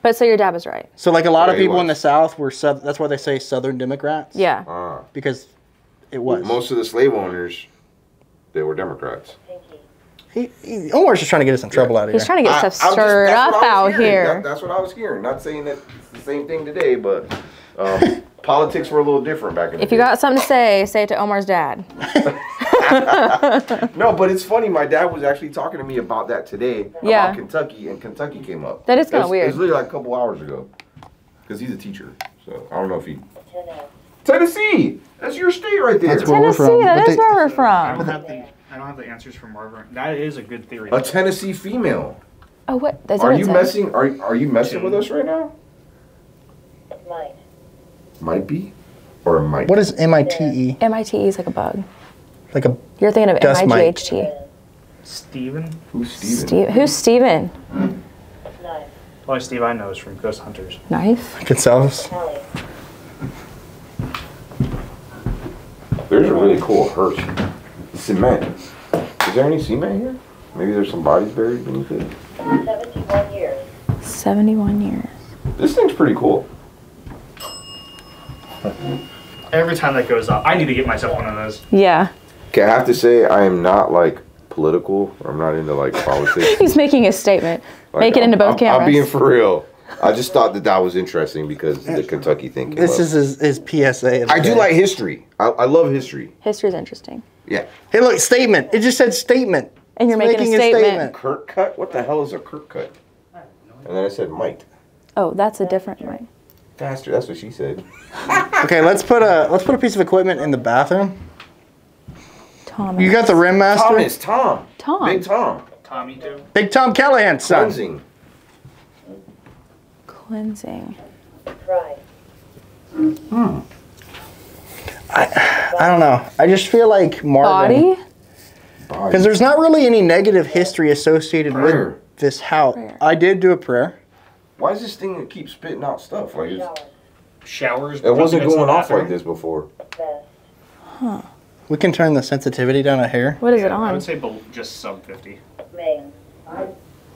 But so your dad was right. So like a lot of Yeah, he people in the was. South were that's why they say Southern Democrats. Yeah. Because it was. Most of the slave owners, they were Democrats. Omar's just trying to get us in trouble out of here. He's trying to get stuff I'm just- stirred that's up what I was out hearing. here. That's what I was hearing. Not saying that it's the same thing today, but politics were a little different back in the If you day. got something to say it to Omar's dad. No, but it's funny. My dad was actually talking to me about that today, Yeah. about Kentucky, and Kentucky came up. That is kinda It weird. was literally like a couple hours ago, because he's a teacher. So I don't know if he... Tennessee! That's your state right there. That's where we're Tennessee, from. that But is where we're I from. don't have the answers from Marvin. That is a good theory. A Tennessee female. Oh, what? Is that Are what you it says? messing? Are you messing with us right now? Might be, or might. What is MITE? MITE is like a bug. Like a You're thinking of Dust mite. MIGHT. Steven? Who's Steven? Who's Steven? The only Steve I know is from Ghost Hunters. Knife? themselves? There's a really cool hearse. Cement. Is there any cement here? Maybe there's some bodies buried beneath it. 71 years. 71 years. This thing's pretty cool. Every time that goes up, I need to get myself one of those. Yeah. Okay, I have to say I am not like political. Or I'm not into like politics. He's making a statement. Like, Make it into both cameras. I'm being for real. I just thought that was interesting because the Kentucky thing came This up. is his PSA. I do like history. I love history. History's interesting. Yeah. Hey, look, statement. It just said statement. And you're It's making a statement. Kirk cut? What the hell is a Kirk cut? And then I said might. Oh, that's a different mic. Faster. That's what she said. Okay, let's put a piece of equipment in the bathroom. Thomas. You got the rim master. Tom. Tom. Big Tom. Tommy too. Big Tom Callahan's son. Cleansing. Cleansing. Try. I don't know. I just feel like Marvin. Body? Because there's not really any negative history associated Prayer. with this house. Prayer. I did do a prayer. Why is this thing that keeps spitting out stuff? Like Showers. it wasn't into the going off bathroom. like this before. Huh. We can turn the sensitivity down a hair. What is it I on? would say just sub 50.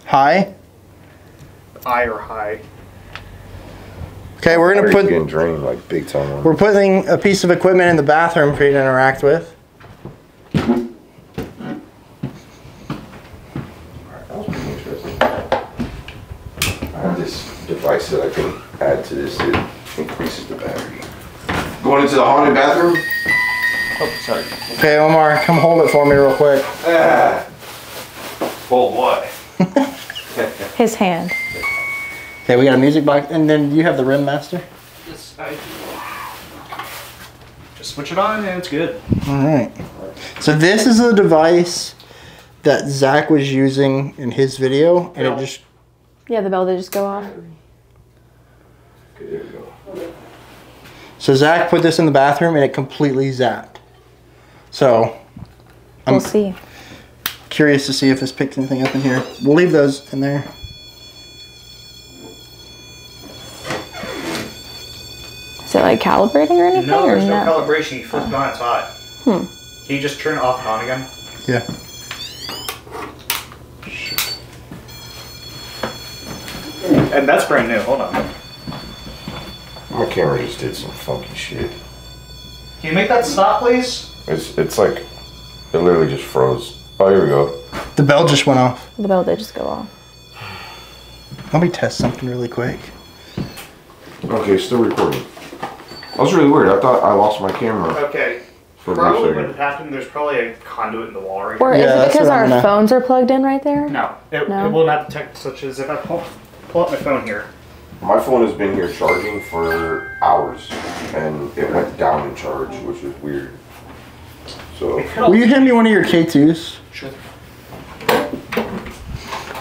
High. High or high. Okay, we're gonna Water's put. getting drained like big time. We're putting a piece of equipment in the bathroom for you to interact with. That was pretty interesting. I have this device that I can add to this that increases the battery. Going into the haunted bathroom? Oh, sorry. Okay, Omar, come hold it for me real quick. Well, what? His hand. Okay, we got a music box, and then you have the Rim Master. Yes, I do. Just switch it on and it's good. All right. So this is a device that Zach was using in his video, and it just. Yeah, the bell did just go off. Okay, there we go. So Zach put this in the bathroom, and it completely zapped. So. We'll see. Curious to see if this picks anything up in here. We'll leave those in there. Is it like calibrating or anything? No, or there's no calibration. You flip it on, it's hot. Can you just turn it off and on again? Yeah. And that's brand new. Hold on. My camera just did some funky shit. Can you make that stop, please? It's like, it literally just froze. Oh, here we go. The bell just went off. The bell did just go off. Let me test something really quick. Okay, still recording. That was really weird. I thought I lost my camera. Okay. For a Probably brief what second. happened, there's probably a conduit in the wall right Or here. is Yeah, it that's because what I'm our gonna- phones are plugged in right there? No, it No? will not detect such as if I pull up my phone here. My phone has been here charging for hours, and it went down in charge, which is weird. So, Will you hand me one of your K2s? Sure.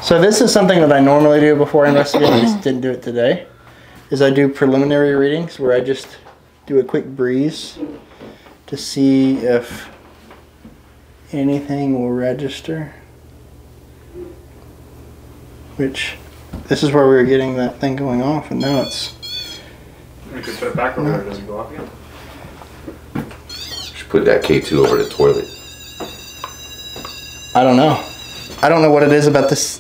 So this is something that I normally do before I investigate. I just didn't do it today. Is I do preliminary readings where I just do a quick breeze to see if anything will register. Which, this is where we were getting that thing going off, and now it's. You could put it back over there. Does it go off again? just put that K2 over the toilet. I don't know. I don't know what it is about this,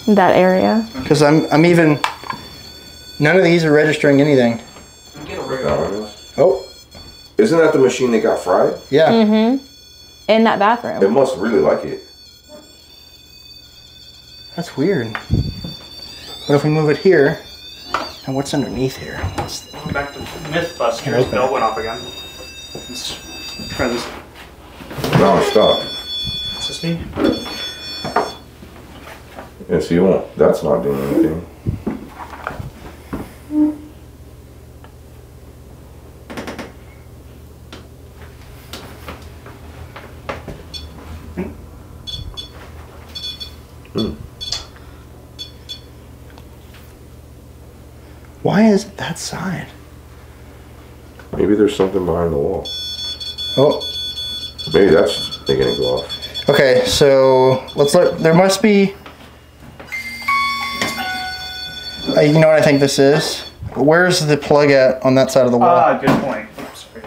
That area. because I'm even. None of these are registering anything. Get a rig on it. Oh, Isn't that the machine that got fried? yeah. In that It bathroom. must really like it. That's weird. But if we move it here, and what's underneath here? Back to Can Mythbusters. open Bell it. went off again. Let's try this. No, stop. Is this me? Yeah, see, you won't. That's not doing anything. Why is it that side? Maybe there's something behind the wall. Oh, Maybe that's making it go off. okay. So let's let. There must be. You know what I think this is? Where's the plug at on that side of the wall? Ah, good point. Sorry.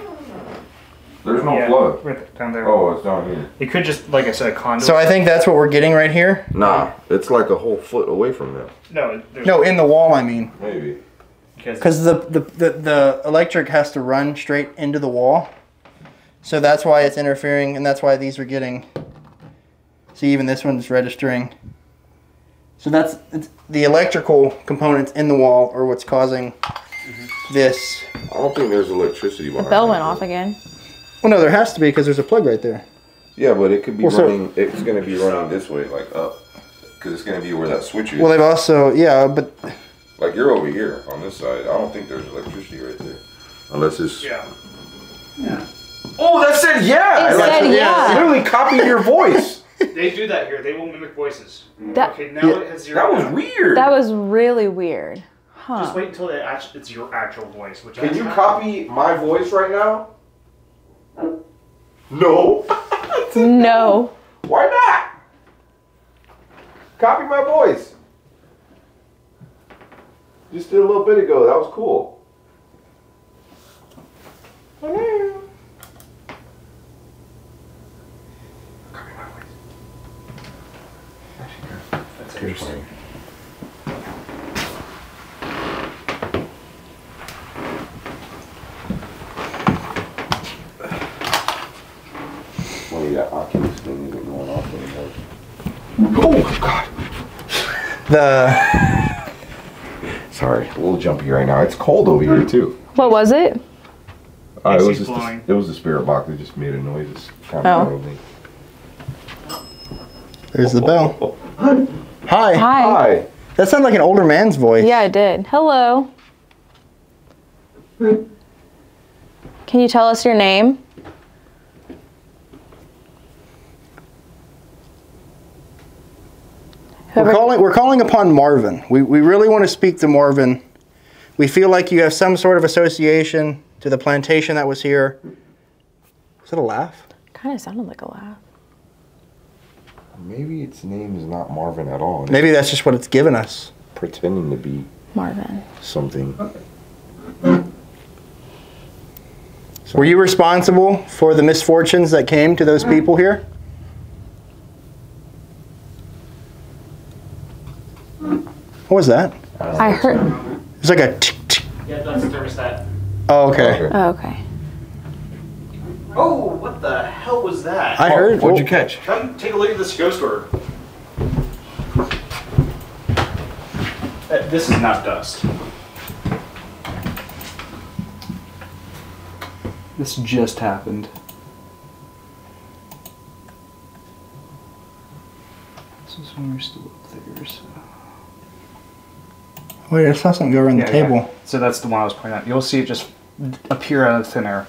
There's no Yeah, plug. right down there. Oh, it's down here. It could just, like I said, a conduit. So I think that's what we're getting right here. Nah, it's like a whole foot away from that. No, there's No, in the wall. I mean, Maybe. because the electric has to run straight into the wall. So that's why it's interfering, and that's why these are getting. See, even this one's registering. So it's the electrical components in the wall are what's causing this. I don't think there's electricity behind The bell that, went off though. again. Well, no, there has to be because there's a plug right there. Yeah, but it could be Well, so- running. It's gonna be running this way, like up, because it's gonna be where that switch is. Well, they've also, yeah, but Like you're over here on this side. I don't think there's electricity right there, unless it's. Yeah. Oh, that said yeah. It said yeah. Literally copied your voice. They do that here. They will mimic voices. That Okay, now it has zero. That was now. weird. that was really weird. Huh. Just wait until it's your actual voice. Which Can you copy my voice right now? No. No. Why not? Copy my voice. Just did a little bit ago. That was cool. Hello. Copy my voice. That's interesting. Well, you got Oculus thing isn't going off anymore. Oh my god. Sorry, a little jumpy right now. It's cold over here too. What was it? It was the spirit box that just made a noise. It's kind of me. There's the bell. Hi. Hi. Hi. That sounded like an older man's voice. Yeah, I did. Hello. Can you tell us your name? We're calling upon Marvin. We really want to speak to Marvin. We feel like you have some sort of association to the plantation that was here. Was it a laugh? Kind of sounded like a laugh. Maybe its name is not Marvin at all. Maybe that's just what it's given us. Pretending to be Marvin. something. Were you responsible for the misfortunes that came to those people here? What was that? I heard. It was like a tick, tick. Yeah, that's the thermostat. Oh, okay. Oh, okay. Oh, what the hell was that? I heard. What'd you catch? Come take a look at this ghost orb. This is not dust. This just happened. This is when we're still up there, so... Wait, I saw something go around the table. Yeah. So that's the one I was pointing at. You'll see it just appear out of thin air.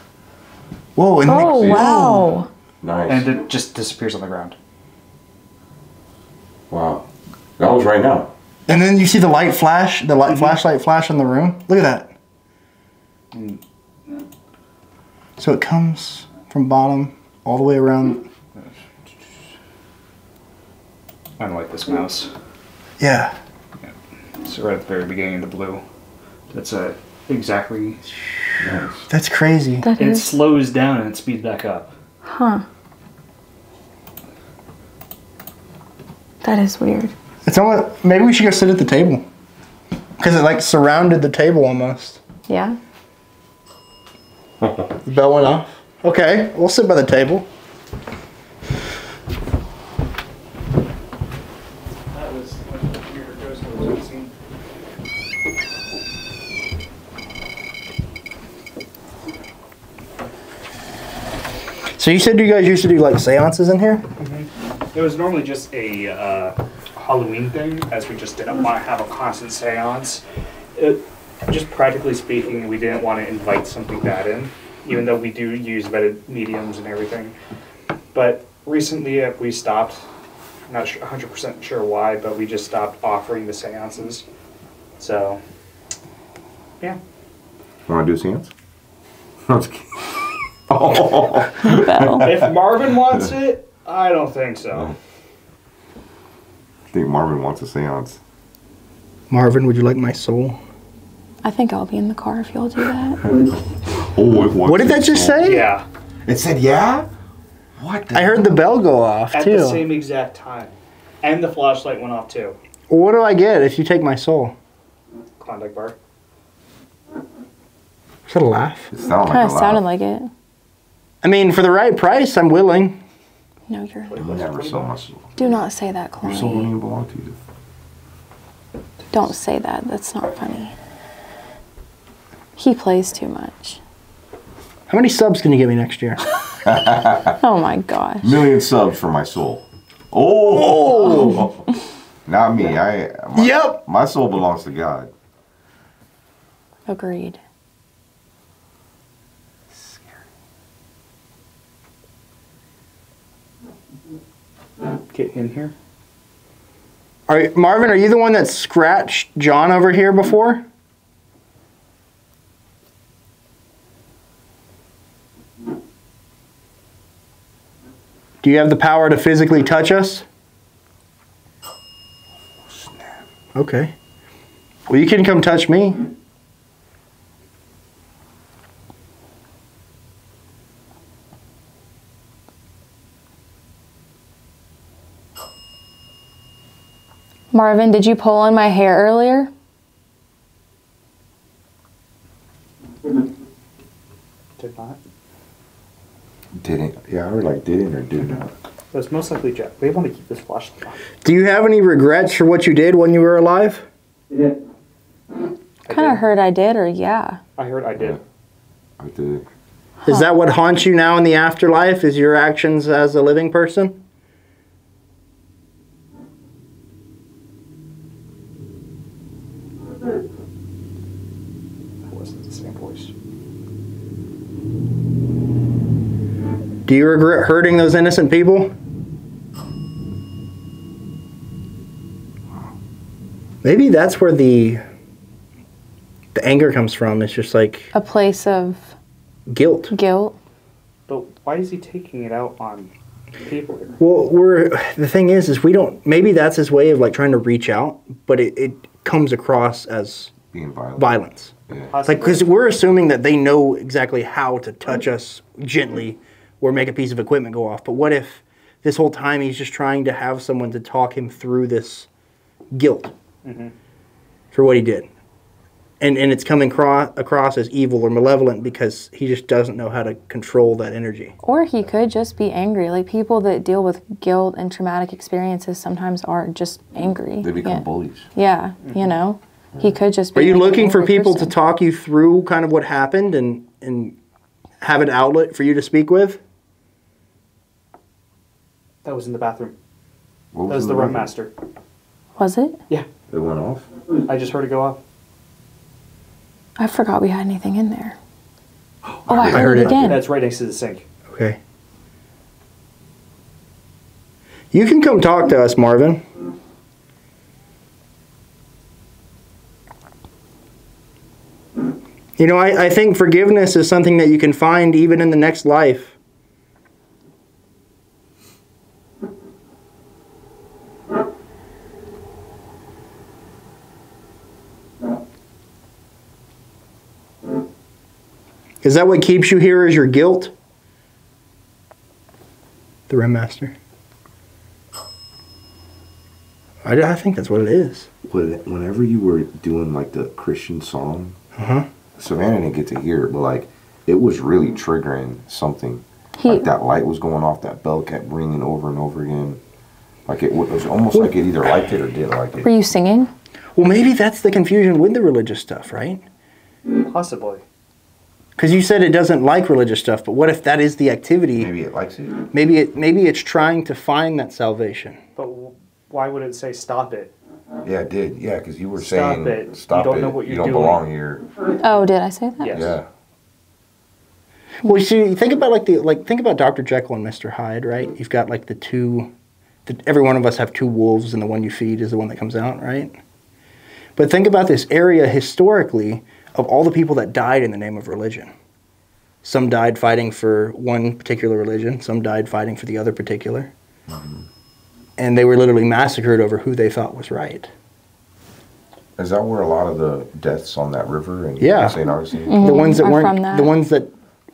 Whoa, and Oh, wow. Nice. And it just disappears on the ground. Wow. That was right now. and then you see the light flash, the flashlight flash in the room. Look at that. So it comes from bottom all the way around. I don't like this mouse. Yeah. So right at the very beginning of the blue. That's exactly. That's crazy. That And it is. slows down and it speeds back up. Huh. That is weird. It's almost, maybe we should go sit at the table. Because it like surrounded the table almost. Yeah? The bell went off. Okay, we'll sit by the table. That was one of the weirder ghost stories I've seen. So you said you guys used to do like seances in here? It was normally just a Halloween thing, as we just didn't want to have a constant seance. Just practically speaking, we didn't want to invite something bad in, even though we do use vetted mediums and everything. But recently we stopped, not 100% sure why, but we just stopped offering the seances. So, yeah. Want to do a seance? Oh. If Marvin wants it, I don't think so. I think Marvin wants a seance. Marvin, would you like my soul? I think I'll be in the car if you'll do that. Oh, it wants What did that just say? Yeah, It said yeah? What the I heard the bell go off at too. the same exact time. And the flashlight went off too. What do I get if you take my soul? Klondike bar. Is that a laugh? It sounded Kind like of a laugh. sounded like it. I mean, for the right price, I'm willing. No, you're. You never sold my soul. Do not say that, Your soul don't Kalani. even belong to you. Don't say that. That's not funny. He plays too much. How many subs can you give me next year? Oh my gosh. Million subs for my soul. Oh! Not me. Yep. My soul belongs to God. Agreed. Get in here. Marvin, are you the one that scratched John over here before? Do you have the power to physically touch us? Snap. Okay. Well, you can come touch me. Marvin, did you pull on my hair earlier? Did not. Didn't. Yeah, I heard like didn't or did not. That's most likely Jack. We want to keep this flashlight on. Do you have any regrets for what you did when you were alive? Yeah. Kind of heard I did, or yeah. I heard I did. I did. Is that what haunts you now in the afterlife? Is your actions as a living person? That wasn't the same voice. Do you regret hurting those innocent people? Maybe that's where the anger comes from. It's just like A place of guilt. guilt. But why is he taking it out on people here? Well, the thing is we don't. Maybe that's his way of like trying to reach out, but it comes across as Being violent. violence. Yeah. Like, because we're assuming that they know exactly how to touch us gently or make a piece of equipment go off. But what if this whole time he's just trying to have someone to talk him through this guilt for what he did? And it's coming across as evil or malevolent because he just doesn't know how to control that energy. Or he could just be angry. Like people that deal with guilt and traumatic experiences sometimes are just angry. They become yeah. bullies. Yeah, you know. He could just be Are you like an looking for angry people person. to talk you through kind of what happened and have an outlet for you to speak with? That was in the bathroom. What That was the room? room master. Was it? Yeah. It went off? I just heard it go off. I forgot we had anything in there. Oh, I heard heard it. it again. That's right next to the sink. Okay. You can come talk to us, Marvin. You know, I think forgiveness is something that you can find even in the next life. Is that what keeps you here, is your guilt? The Rim Master. I think that's what it is. Whenever you were doing like the Christian song, Savannah didn't get to hear it, but like it was really triggering something. Like that light was going off, that bell kept ringing over and over again. Like it was almost like it either liked it or didn't like it. Were you singing? Well, maybe that's the confusion with the religious stuff, right? Possibly. Because you said it doesn't like religious stuff, but what if that is the activity? Maybe it likes it. Maybe it's trying to find that salvation. But why would it say stop it? Yeah, it did. Yeah, because you were Stop saying, it. stop You don't it. know what You you're don't doing. belong here. Oh, did I say that? Yes. Yeah. Well, you see, think about Dr. Jekyll and Mr. Hyde, right? You've got like the two. Every one of us have two wolves, and the one you feed is the one that comes out, right? But think about this area historically of all the people that died in the name of religion. Some died fighting for one particular religion. Some died fighting for the other particular. And they were literally massacred over who they thought was right. Is that where a lot of the deaths on that river in Yeah. St. Augustine? The ones that Are weren't, from that. the ones that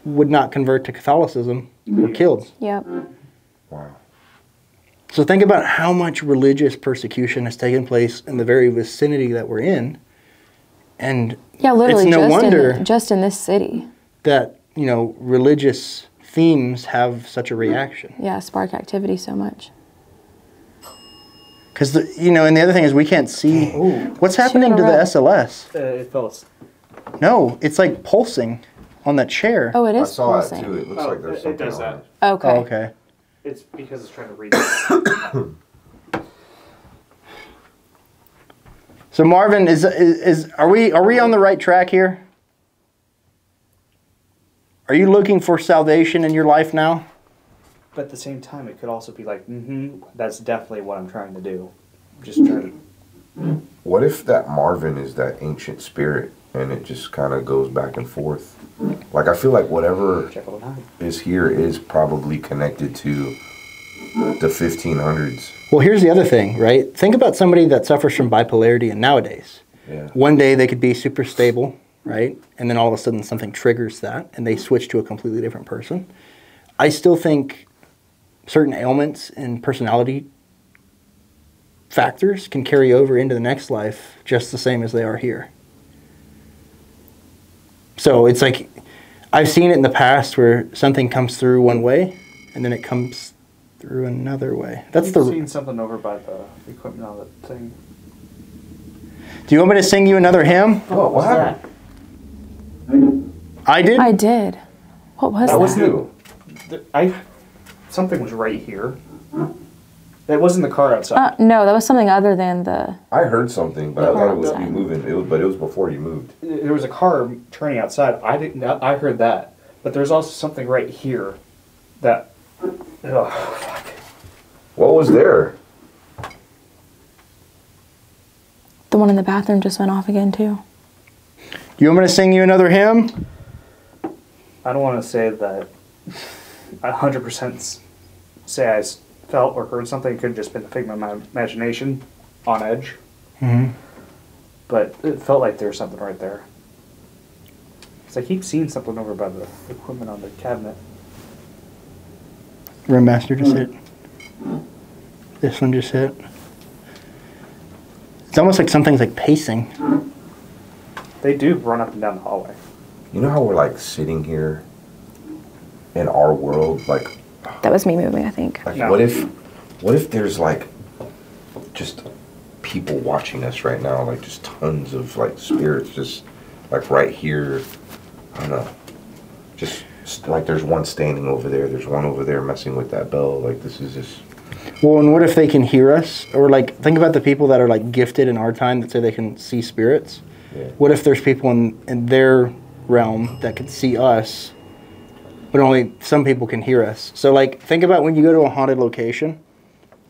would not convert to Catholicism were killed. Yep. Wow. So think about how much religious persecution has taken place in the very vicinity that we're in. And Yeah, literally it's no wonder just in this city. that, you know, religious themes have such a reaction. Yeah, spark activity so much. Because, you know, and the other thing is we can't see what's happening to the SLS. It fell asleep. No, it's like pulsing on that chair. Oh, it I is saw pulsing. it too. It looks Oh, like there's it something does on that. it. Okay. Oh, okay. It's because it's trying to read it. So Marvin, are we on the right track here? Are you looking for salvation in your life now? But at the same time, it could also be like, that's definitely what I'm trying to do. Just trying to... What if that Marvin is that ancient spirit and it just kind of goes back and forth? Like, I feel like whatever Jekyll and Hyde. is here is probably connected to the 1500s. Well, here's the other thing, right? Think about somebody that suffers from bipolarity and nowadays. Yeah. One day they could be super stable, right? And then all of a sudden something triggers that and they switch to a completely different person. I still think certain ailments and personality factors can carry over into the next life just the same as they are here. So it's like, I've seen it in the past where something comes through one way and then it comes through another way. That's I've seen something over by the equipment on the thing. Do you want me to sing you another hymn? Oh, what happened? I did? I did. What was that? was you. Something was right here. That wasn't the car outside. No, that was something other than the... I heard something, but I thought it was you outside. moving. But it was before you moved. There was a car turning outside. I heard that, but there's also something right here that. Oh, fuck. What was there? The one in the bathroom just went off again, too. You want me to sing you another hymn? I don't want to say that 100% say I felt or heard something. It could have just been the figment of my imagination on edge. Mm-hmm. But it felt like there was something right there. Because I keep seeing something over by the equipment on the cabinet. Room master just hit. This one just hit. It's almost like something's like pacing. They do run up and down the hallway. You know how we're like sitting here in our world, like That was me moving, I think. No. what if there's like just people watching us right now, like just tons of like spirits just like right here. I don't know. Just like there's one standing over there's one over there messing with that bell. Like this is just. Well, and what if they can hear us? Or like, think about the people that are like gifted in our time that say they can see spirits. Yeah. What if there's people in their realm that could see us, but only some people can hear us? So like, think about when you go to a haunted location.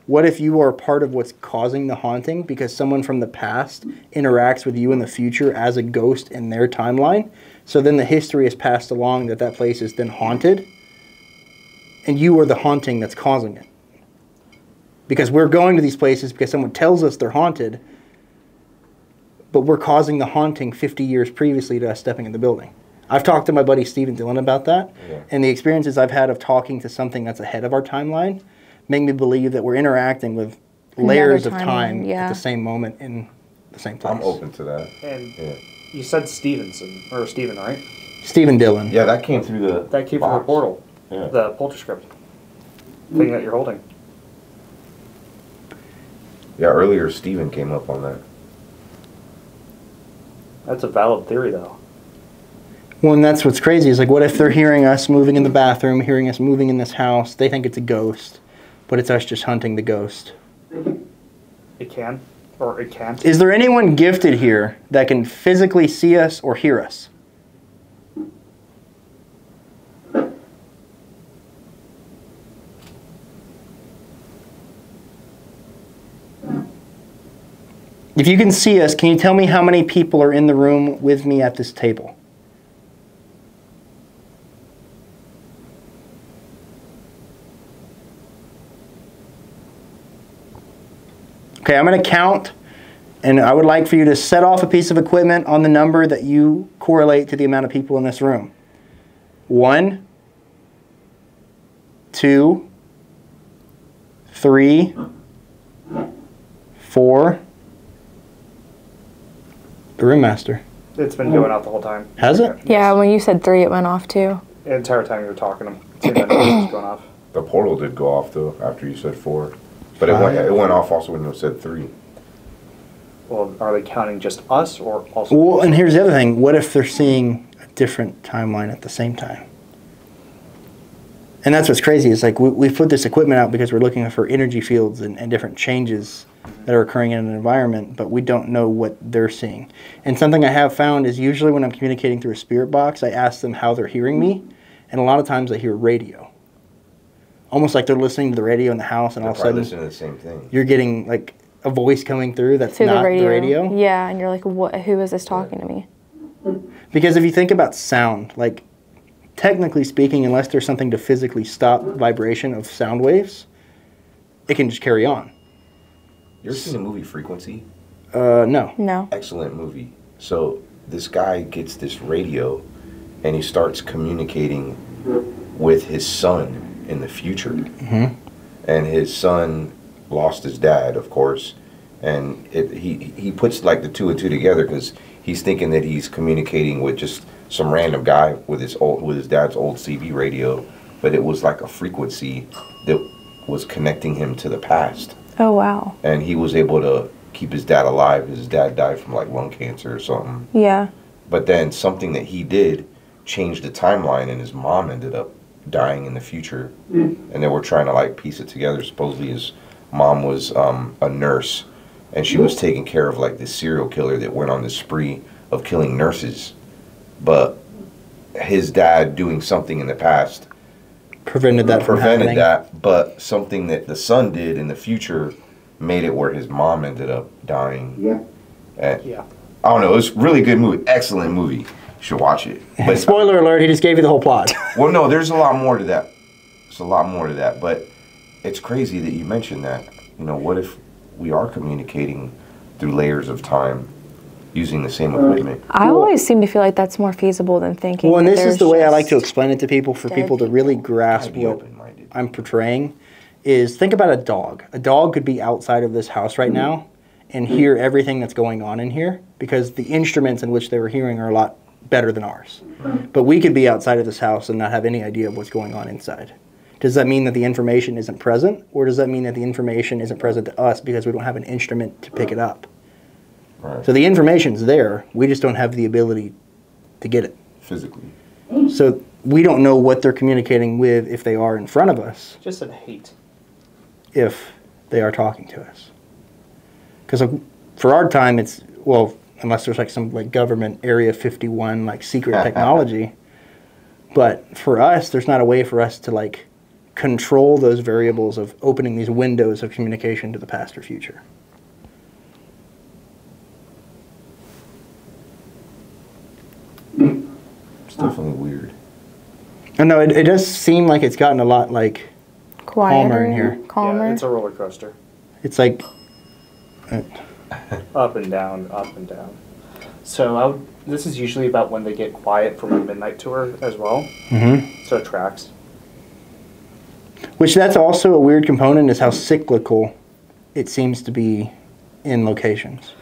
What if you are part of what's causing the haunting because someone from the past interacts with you in the future as a ghost in their timeline? So then the history is passed along that place is then haunted, and you are the haunting that's causing it. Because we're going to these places because someone tells us they're haunted, but we're causing the haunting 50 years previously to us stepping in the building. I've talked to my buddy Stephen Dillon about that, and the experiences I've had of talking to something that's ahead of our timeline make me believe that we're interacting with layers of time at the same moment in the same place. I'm open to that. And you said Stevenson, or Steven, right? Stephen Dillon. Yeah, that came through the. That came from the box. portal. Yeah. The polterscript thing that you're holding. Yeah, earlier Steven came up on that. That's a valid theory, though. Well, and that's what's crazy is like, what if they're hearing us moving in the bathroom, hearing us moving in this house? They think it's a ghost, but it's us just hunting the ghost. It can, or it can't. Is there anyone gifted here that can physically see us or hear us? If you can see us, can you tell me how many people are in the room with me at this table? Okay, I'm going to count, and I would like for you to set off a piece of equipment on the number that you correlate to the amount of people in this room. 1, 2, 3, 4. The room master. It's been going out the whole time. Has it? Yeah, when you said 3, it went off too. The entire time you were talking, it seemed like it was going off. The portal did go off though after you said 4, but it went off also when you said 3. Well, are they counting just us, or also? Well, and here's the other thing. What if they're seeing a different timeline at the same time? And that's what's crazy. Is like we put this equipment out because we're looking for energy fields and different changes that are occurring in an environment, but we don't know what they're seeing. And something I have found is usually when I'm communicating through a spirit box, I ask them how they're hearing me, and a lot of times I hear radio. Almost like they're listening to the radio in the house, and all of a sudden listening to the same thing. You're getting like a voice coming through that's Through not the radio. Yeah, and you're like, what? Who is this talking to me? Because if you think about sound, like technically speaking, unless there's something to physically stop vibration of sound waves, it can just carry on. You ever seen the movie Frequency? No. No. Excellent movie. So this guy gets this radio and he starts communicating with his son in the future. Mm-hmm. And his son lost his dad, of course. And he puts like the two and two together because he's thinking that he's communicating with just some random guy with his dad's old CB radio, but it was like a frequency that was connecting him to the past. Oh, wow. And he was able to keep his dad alive. His dad died from like lung cancer or something. Yeah. But then something that he did changed the timeline, and his mom ended up dying in the future. And they were trying to like piece it together. Supposedly his mom was a nurse, and she was taking care of like this serial killer that went on this spree of killing nurses. But his dad doing something in the past Prevented that from happening. But something that the son did in the future made it where his mom ended up dying. Yeah. Yeah. I don't know. It was a really good movie. Excellent movie. You should watch it. But spoiler alert, he just gave you the whole plot. Well, no, there's a lot more to that. There's a lot more to that. But it's crazy that you mentioned that. You know, what if we are communicating through layers of time using the same equipment? I always seem to feel like that's more feasible than thinking. Well, and that this is the there's way I like to just explain it to people, for people to really grasp Be what open-minded. I'm portraying, is think about a dog. A dog could be outside of this house right now and hear everything that's going on in here because the instruments in which they were hearing are a lot better than ours. But we could be outside of this house and not have any idea of what's going on inside. Does that mean that the information isn't present, or does that mean that the information isn't present to us because we don't have an instrument to pick it up? Right. So the information's there, we just don't have the ability to get it. Physically. So we don't know what they're communicating with if they are in front of us, Just said hate. if they are talking to us. Because for our time, it's, well, unless there's like some like government Area 51 like secret technology. But for us, there's not a way for us to like control those variables of opening these windows of communication to the past or future. It's definitely weird. I know, it does seem like it's gotten a lot like quieter, calmer in here. Calmer. Yeah, it's a roller coaster. It's like, Up and down, up and down. So this is usually about when they get quiet from a midnight tour as well. mhm. So it tracks. Which that's also a weird component, is how cyclical it seems to be in locations.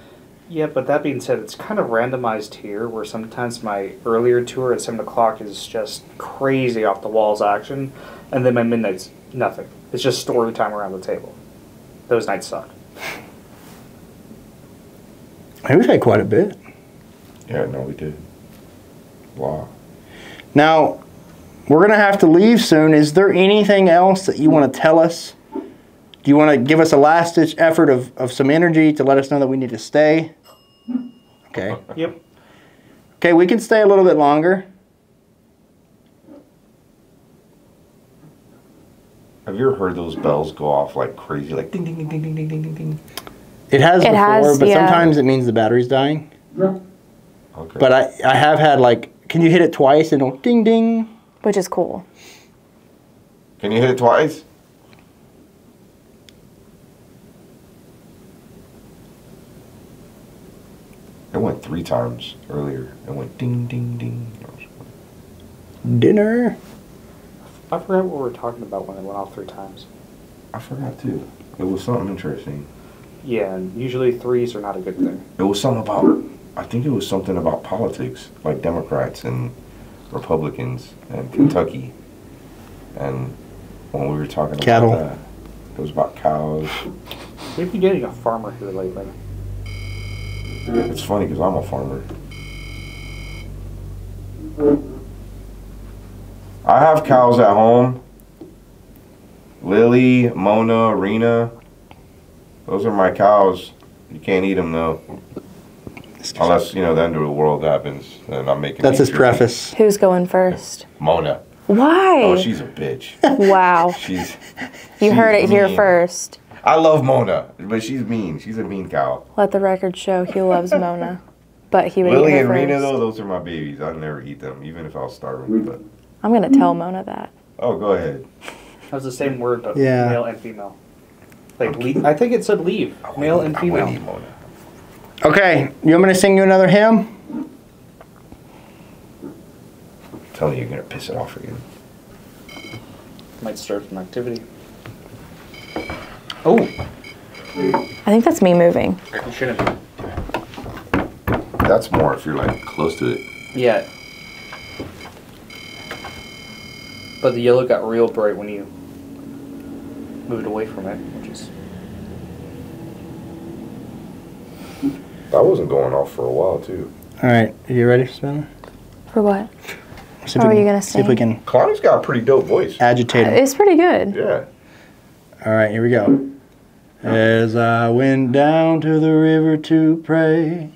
Yeah, but that being said, it's kind of randomized here, where sometimes my earlier tour at 7 o'clock is just crazy off the walls action, and then my midnight's nothing. It's just story time around the table. Those nights suck. Hey, we've had quite a bit. Yeah, no, we did. Wow. Now, we're going to have to leave soon. Is there anything else that you want to tell us? Do you want to give us a last-ditch effort of some energy to let us know that we need to stay? Okay. Yep. Okay, we can stay a little bit longer. Have you ever heard those bells go off like crazy, like ding, ding, ding, ding, ding, ding, ding, ding, ding? It has before, has, but yeah. sometimes it means the battery's dying. Okay. But I have had, like, can you hit it twice and it'll ding, ding? Which is cool. Can you hit it twice? It went 3 times earlier. It went ding, ding, ding. Dinner. I forgot what we were talking about when it went off 3 times. I forgot too. It was something interesting. Yeah, and usually 3s are not a good thing. It was something about, I think it was something about politics, like Democrats and Republicans and Kentucky. And when we were talking about Cattle. that, it was about cows. We've been getting a farmer here lately. It's funny because I'm a farmer. I have cows at home. Lily, Mona, Rena. Those are my cows. You can't eat them though. Unless, you know, the end of the world happens and I'm making That's his jerky. preface. Who's going first? Mona. Why? Oh, she's a bitch. Wow. She's You heard it here mean. first. I love Mona, but she's mean. She's a mean cow. Let the record show he loves Mona. But he would Lily eat and her Rena, first. though, those are my babies. I'd never eat them, even if I was starving. But I'm going to tell Mona that. oh, go ahead. That's the same word, but Yeah. male and female. Like, I think it said leave. Male and female. Okay, you want me to sing you another hymn? Tell me you're gonna piss it off again. Might start some activity. Oh! I think that's me moving. You shouldn't be. That's more if you're like close to it. Yeah. But the yellow got real bright when you moved away from it, which is... That wasn't going off for a while too. Alright, are you ready, Savannah? For what? See if How we are you can- gonna See if we can Kalani's got a pretty dope voice. agitate him. It's pretty good. Yeah. Alright, here we go. As I went down to the river to pray,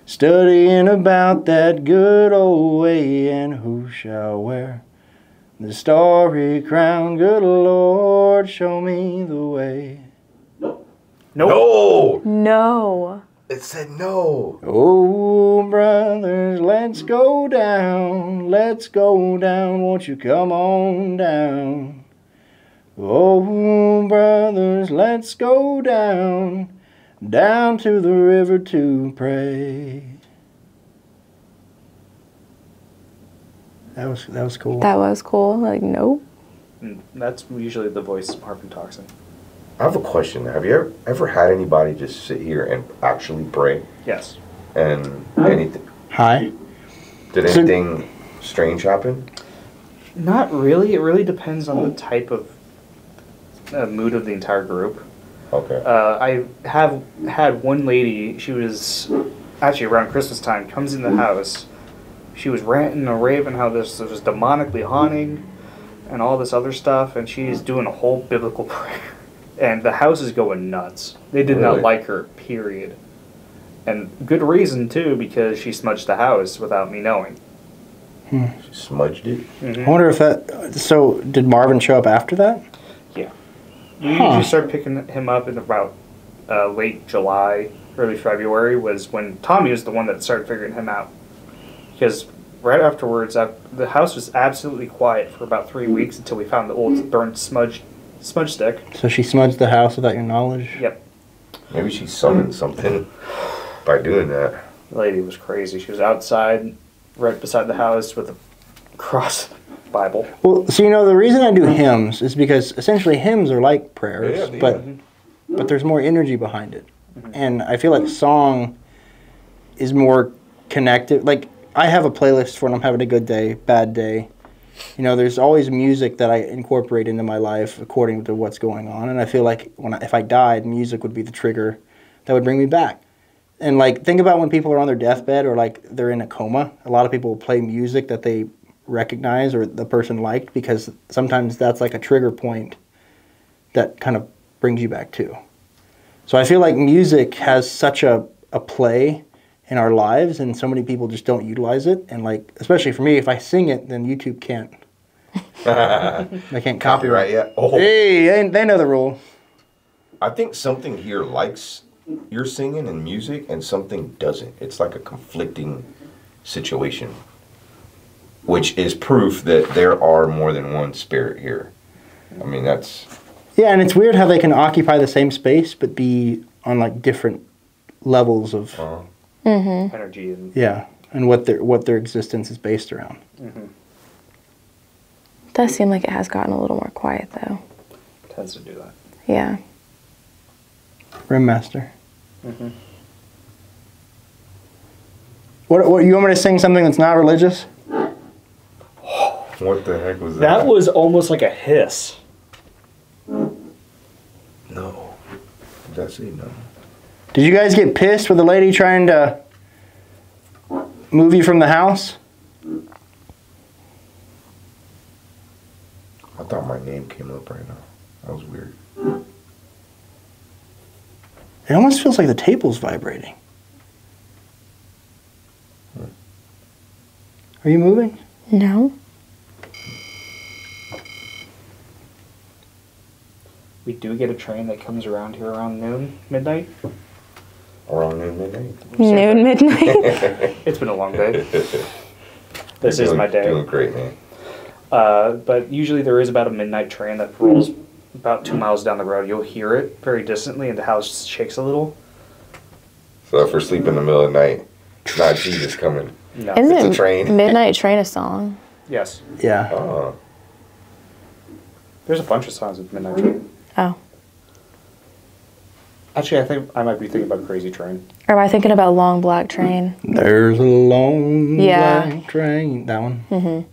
studying about that good old way, and who shall wear the starry crown? Good Lord, show me the way. Nope. No! No. It said no. Oh, brothers, let's go down, won't you come on down? Oh, brothers, let's go down to the river to pray. That was cool. That was cool. Like, nope. That's usually the voice of Harp and Toxin. I have a question. Have you ever had anybody just sit here and actually pray? Yes. And anything? Hi. Did anything strange happen? Not really. It really depends on the type of mood of the entire group. Okay. I have had one lady, she was actually around Christmas time, comes in the house. She was ranting and raving how this was demonically haunting and all this other stuff, and she's doing a whole biblical prayer. And the house is going nuts. They did not like her, period. And good reason, too, because she smudged the house without me knowing. She smudged it? I wonder if that... So, did Marvin show up after that? Yeah. We usually started picking him up in about late July, early February, was when Tommy was the one that started figuring him out. Because right afterwards, the house was absolutely quiet for about 3 weeks until we found the old burnt smudge stick. So she smudged the house without your knowledge? Yep. Maybe she summoned something by doing that. The lady was crazy. She was outside, right beside the house with a cross Bible. Well, so the reason I do hymns is because essentially hymns are like prayers, but there's more energy behind it. And I feel like song is more connected. Like, I have a playlist for when I'm having a good day, bad day. There's always music that I incorporate into my life according to what's going on. And I feel like if I died, music would be the trigger that would bring me back. And, like, think about when people are on their deathbed or, like, they're in a coma. A lot of people will play music that they recognize or the person liked because sometimes that's, like, a trigger point that kind of brings you back, too. So I feel like music has such a play in our lives, and so many people just don't utilize it. And, like, especially for me, if I sing it, then YouTube can't. They can't Copyright yet? Oh. Hey, they know the rule. I think something here likes your singing and music, and something doesn't. It's like a conflicting situation, which is proof that there are more than one spirit here. I mean, that's... Yeah, and it's weird how they can occupy the same space, but be on, like, different levels of... Energy and and what their existence is based around. Does seem like it has gotten a little more quiet, though. tends to do that. Yeah. Rimmaster. What you want me to sing something that's not religious? What the heck was that? That was almost like a hiss. No. Did I say no? Did you guys get pissed with the lady trying to move you from the house? I thought my name came up right now. That was weird. It almost feels like the table's vibrating. Are you moving? No. We do get a train that comes around here around noon, midnight. Around noon, midnight? Noon, midnight. It's been a long day. This is my day. Doing great, man. But usually there is about a midnight train that rolls about 2 miles down the road. You'll hear it very distantly, and the house shakes a little. So if we're sleeping in the middle of the night, it's not Jesus coming. No. Isn't It's a train. Midnight Train a song? Yes. Yeah. Oh. There's a bunch of songs with Midnight Train. Oh. Actually, I think I might be thinking about Crazy Train. Or am I thinking about Long Black Train? There's a long Yeah. black train. That one? Mm-hmm.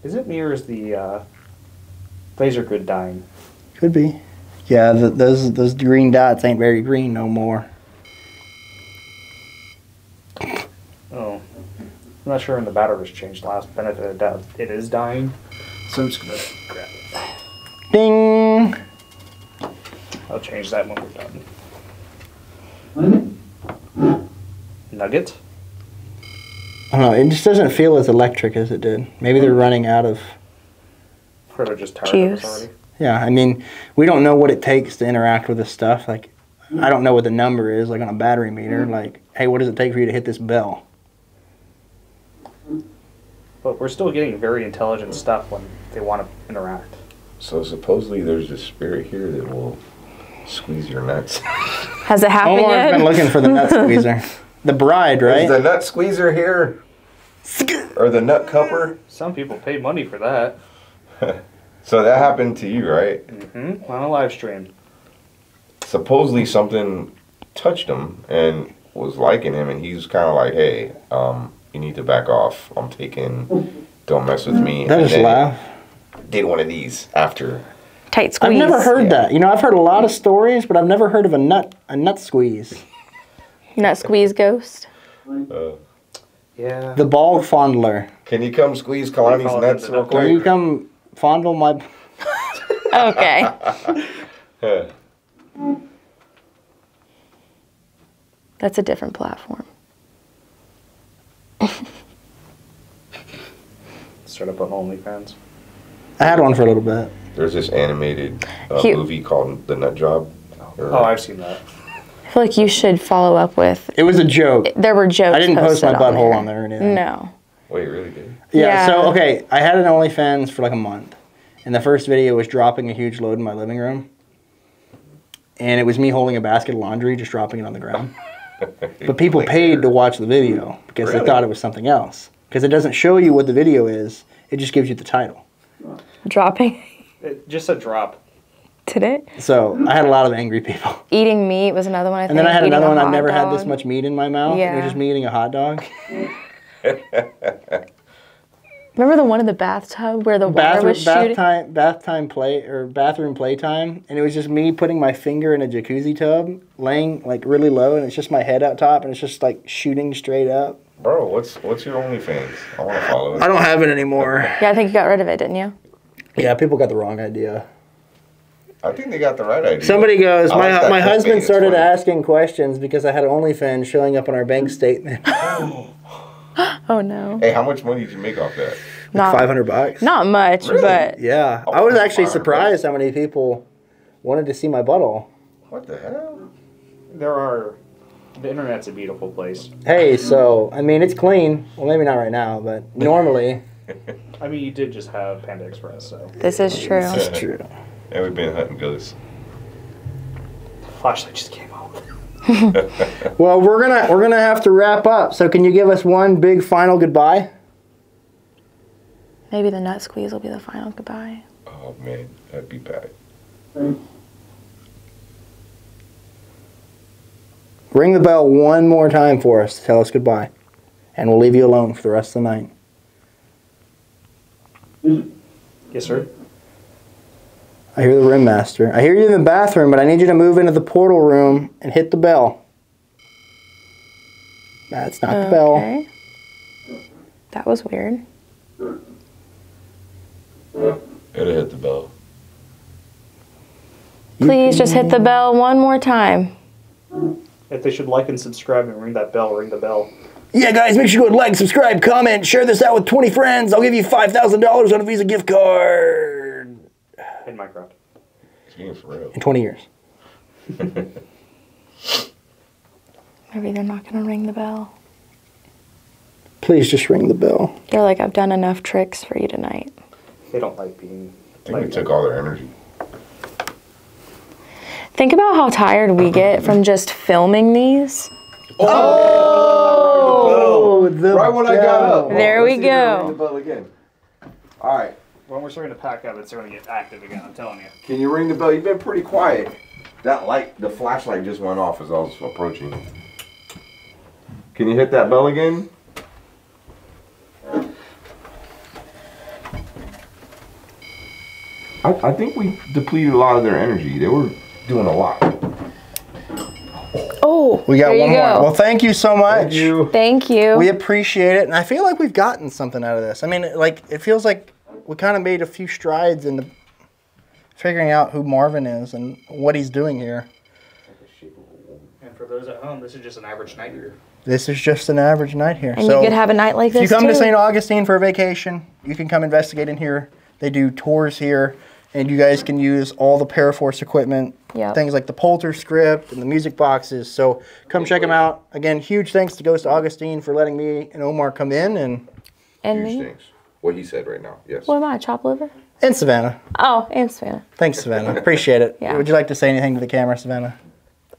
Is it me or is the laser grid dying? Could be. Yeah, those green dots ain't very green no more. Oh. I'm not sure when the battery's changed last. Benefit of the doubt. It is dying. So I'm just going to grab it. Ding! I'll change that when we're done. Nugget? I don't know, it just doesn't feel as electric as it did. Maybe they're running out of... Or they're just tired of us Juice. already. Yeah, I mean, we don't know what it takes to interact with this stuff. Like, I don't know what the number is, like on a battery meter. Like, hey, what does it take for you to hit this bell? But we're still getting very intelligent stuff when they want to interact. So supposedly there's a spirit here that will squeeze your nuts. Has it happened Omar's yet? been looking for the nut squeezer. The bride, right? Is the nut squeezer here? Or the nut cupper? Some people pay money for that. So that happened to you, right? Mm-hmm. On a live stream. Supposedly something touched him and was liking him, and he's kind of like, hey, you need to back off. I'm taking, don't mess with me. That And just then laugh. Did one of these after. Tight squeeze. I've never heard that. You know, I've heard a lot of stories, but I've never heard of a nut squeeze. Nut squeeze ghost. Yeah. The ball fondler. Can you come squeeze Kalani's call it nuts the real nut Can you quick? come fondle my... Okay. That's a different platform. Start up on OnlyFans. I had one for a little bit. There's this animated Cute. movie called The Nut Job. Oh, I've seen that. I feel like you should follow up with. It was a joke. There were jokes. I didn't post my posted butthole on there or anything. No. Wait, really did? Yeah, so, Yeah. okay, I had an OnlyFans for like a month. And the first video was dropping a huge load in my living room. And it was me holding a basket of laundry, just dropping it on the ground. But people paid to watch the video because they thought it was something else. Because it doesn't show you what the video is, it just gives you the title. Dropping. Just a drop. Did it? So I had a lot of angry people. Eating meat was another one. I think. And then I had Eating another a one, I've hot never had this dog. much meat in my mouth. It Yeah. was just me eating a hot dog. Remember the one in the bathtub where the water was shooting? Bathroom playtime, and it was just me putting my finger in a jacuzzi tub, laying like really low, and it's just my head up top, and it's just like shooting straight up. Bro, what's your OnlyFans? I want to follow it. I don't have it anymore. Yeah, I think you got rid of it, didn't you? Yeah, people got the wrong idea. I think they got the right idea. Somebody goes, I like that my husband clickbait, it's started funny. asking questions because I had OnlyFans showing up on our bank statement. Oh no. Hey, how much money did you make off that? Not $500. Not much, Really? but Yeah, Oh, I was that's actually $500. surprised how many people wanted to see my butthole. What the hell? The internet's a beautiful place. Hey, so I mean it's clean. Well, maybe not right now, but normally. I mean, you did just have Panda Express, so. this is true. It's true. And we've been hunting ghosts. Flashlight just came out. Well, we're gonna have to wrap up. So can you give us one big final goodbye? Maybe the nut squeeze will be the final goodbye. Oh man, that'd be bad. Ring the bell one more time for us to tell us goodbye, and we'll leave you alone for the rest of the night. Yes, sir. I hear the rim master. I hear you in the bathroom, but I need you to move into the portal room and hit the bell. That's not the bell. Okay. That was weird. Gotta hit the bell. Please just hit the bell one more time. If they should like and subscribe and ring that bell, ring the bell. Yeah, guys, make sure you go like, subscribe, comment, share this out with 20 friends. I'll give you $5,000 on a Visa gift card In Minecraft. It's being for real. in 20 years. Maybe they're not gonna ring the bell. Please just ring the bell. They're like, I've done enough tricks for you tonight. They don't like being. I think we took all their energy. Think about how tired we get from just filming these. Oh, right when I got up. There we go. Ring the bell again. All right. When we're starting to pack up, it's starting to get active again, I'm telling you. Can you ring the bell? You've been pretty quiet. That light, the flashlight just went off as I was approaching. Can you hit that bell again? I think we depleted a lot of their energy. They were doing a lot. Oh, We got there one you more. go. Well, thank you so much. Thank you. Thank you. We appreciate it, and I feel like we've gotten something out of this. I mean, like, it feels like we kind of made a few strides into figuring out who Marvin is and what he's doing here. And for those at home, this is just an average night here. This is just an average night here. And you could have a night like this if you come too. to St. Augustine for a vacation, you can come investigate in here. They do tours here, and you guys can use all the Paraforce equipment, Yep. things like the Polter script and the music boxes. So come check them out. Again, huge thanks to Ghost Augustine for letting me and Omar come in, and And Huge me. things. What he said right now. Yes. What am I, chopped liver? Savannah. Oh, and Savannah. Thanks, Savannah. Appreciate it. Yeah. Would you like to say anything to the camera, Savannah?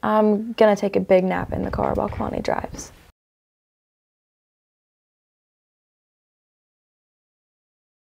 I'm gonna take a big nap in the car while Kalani drives.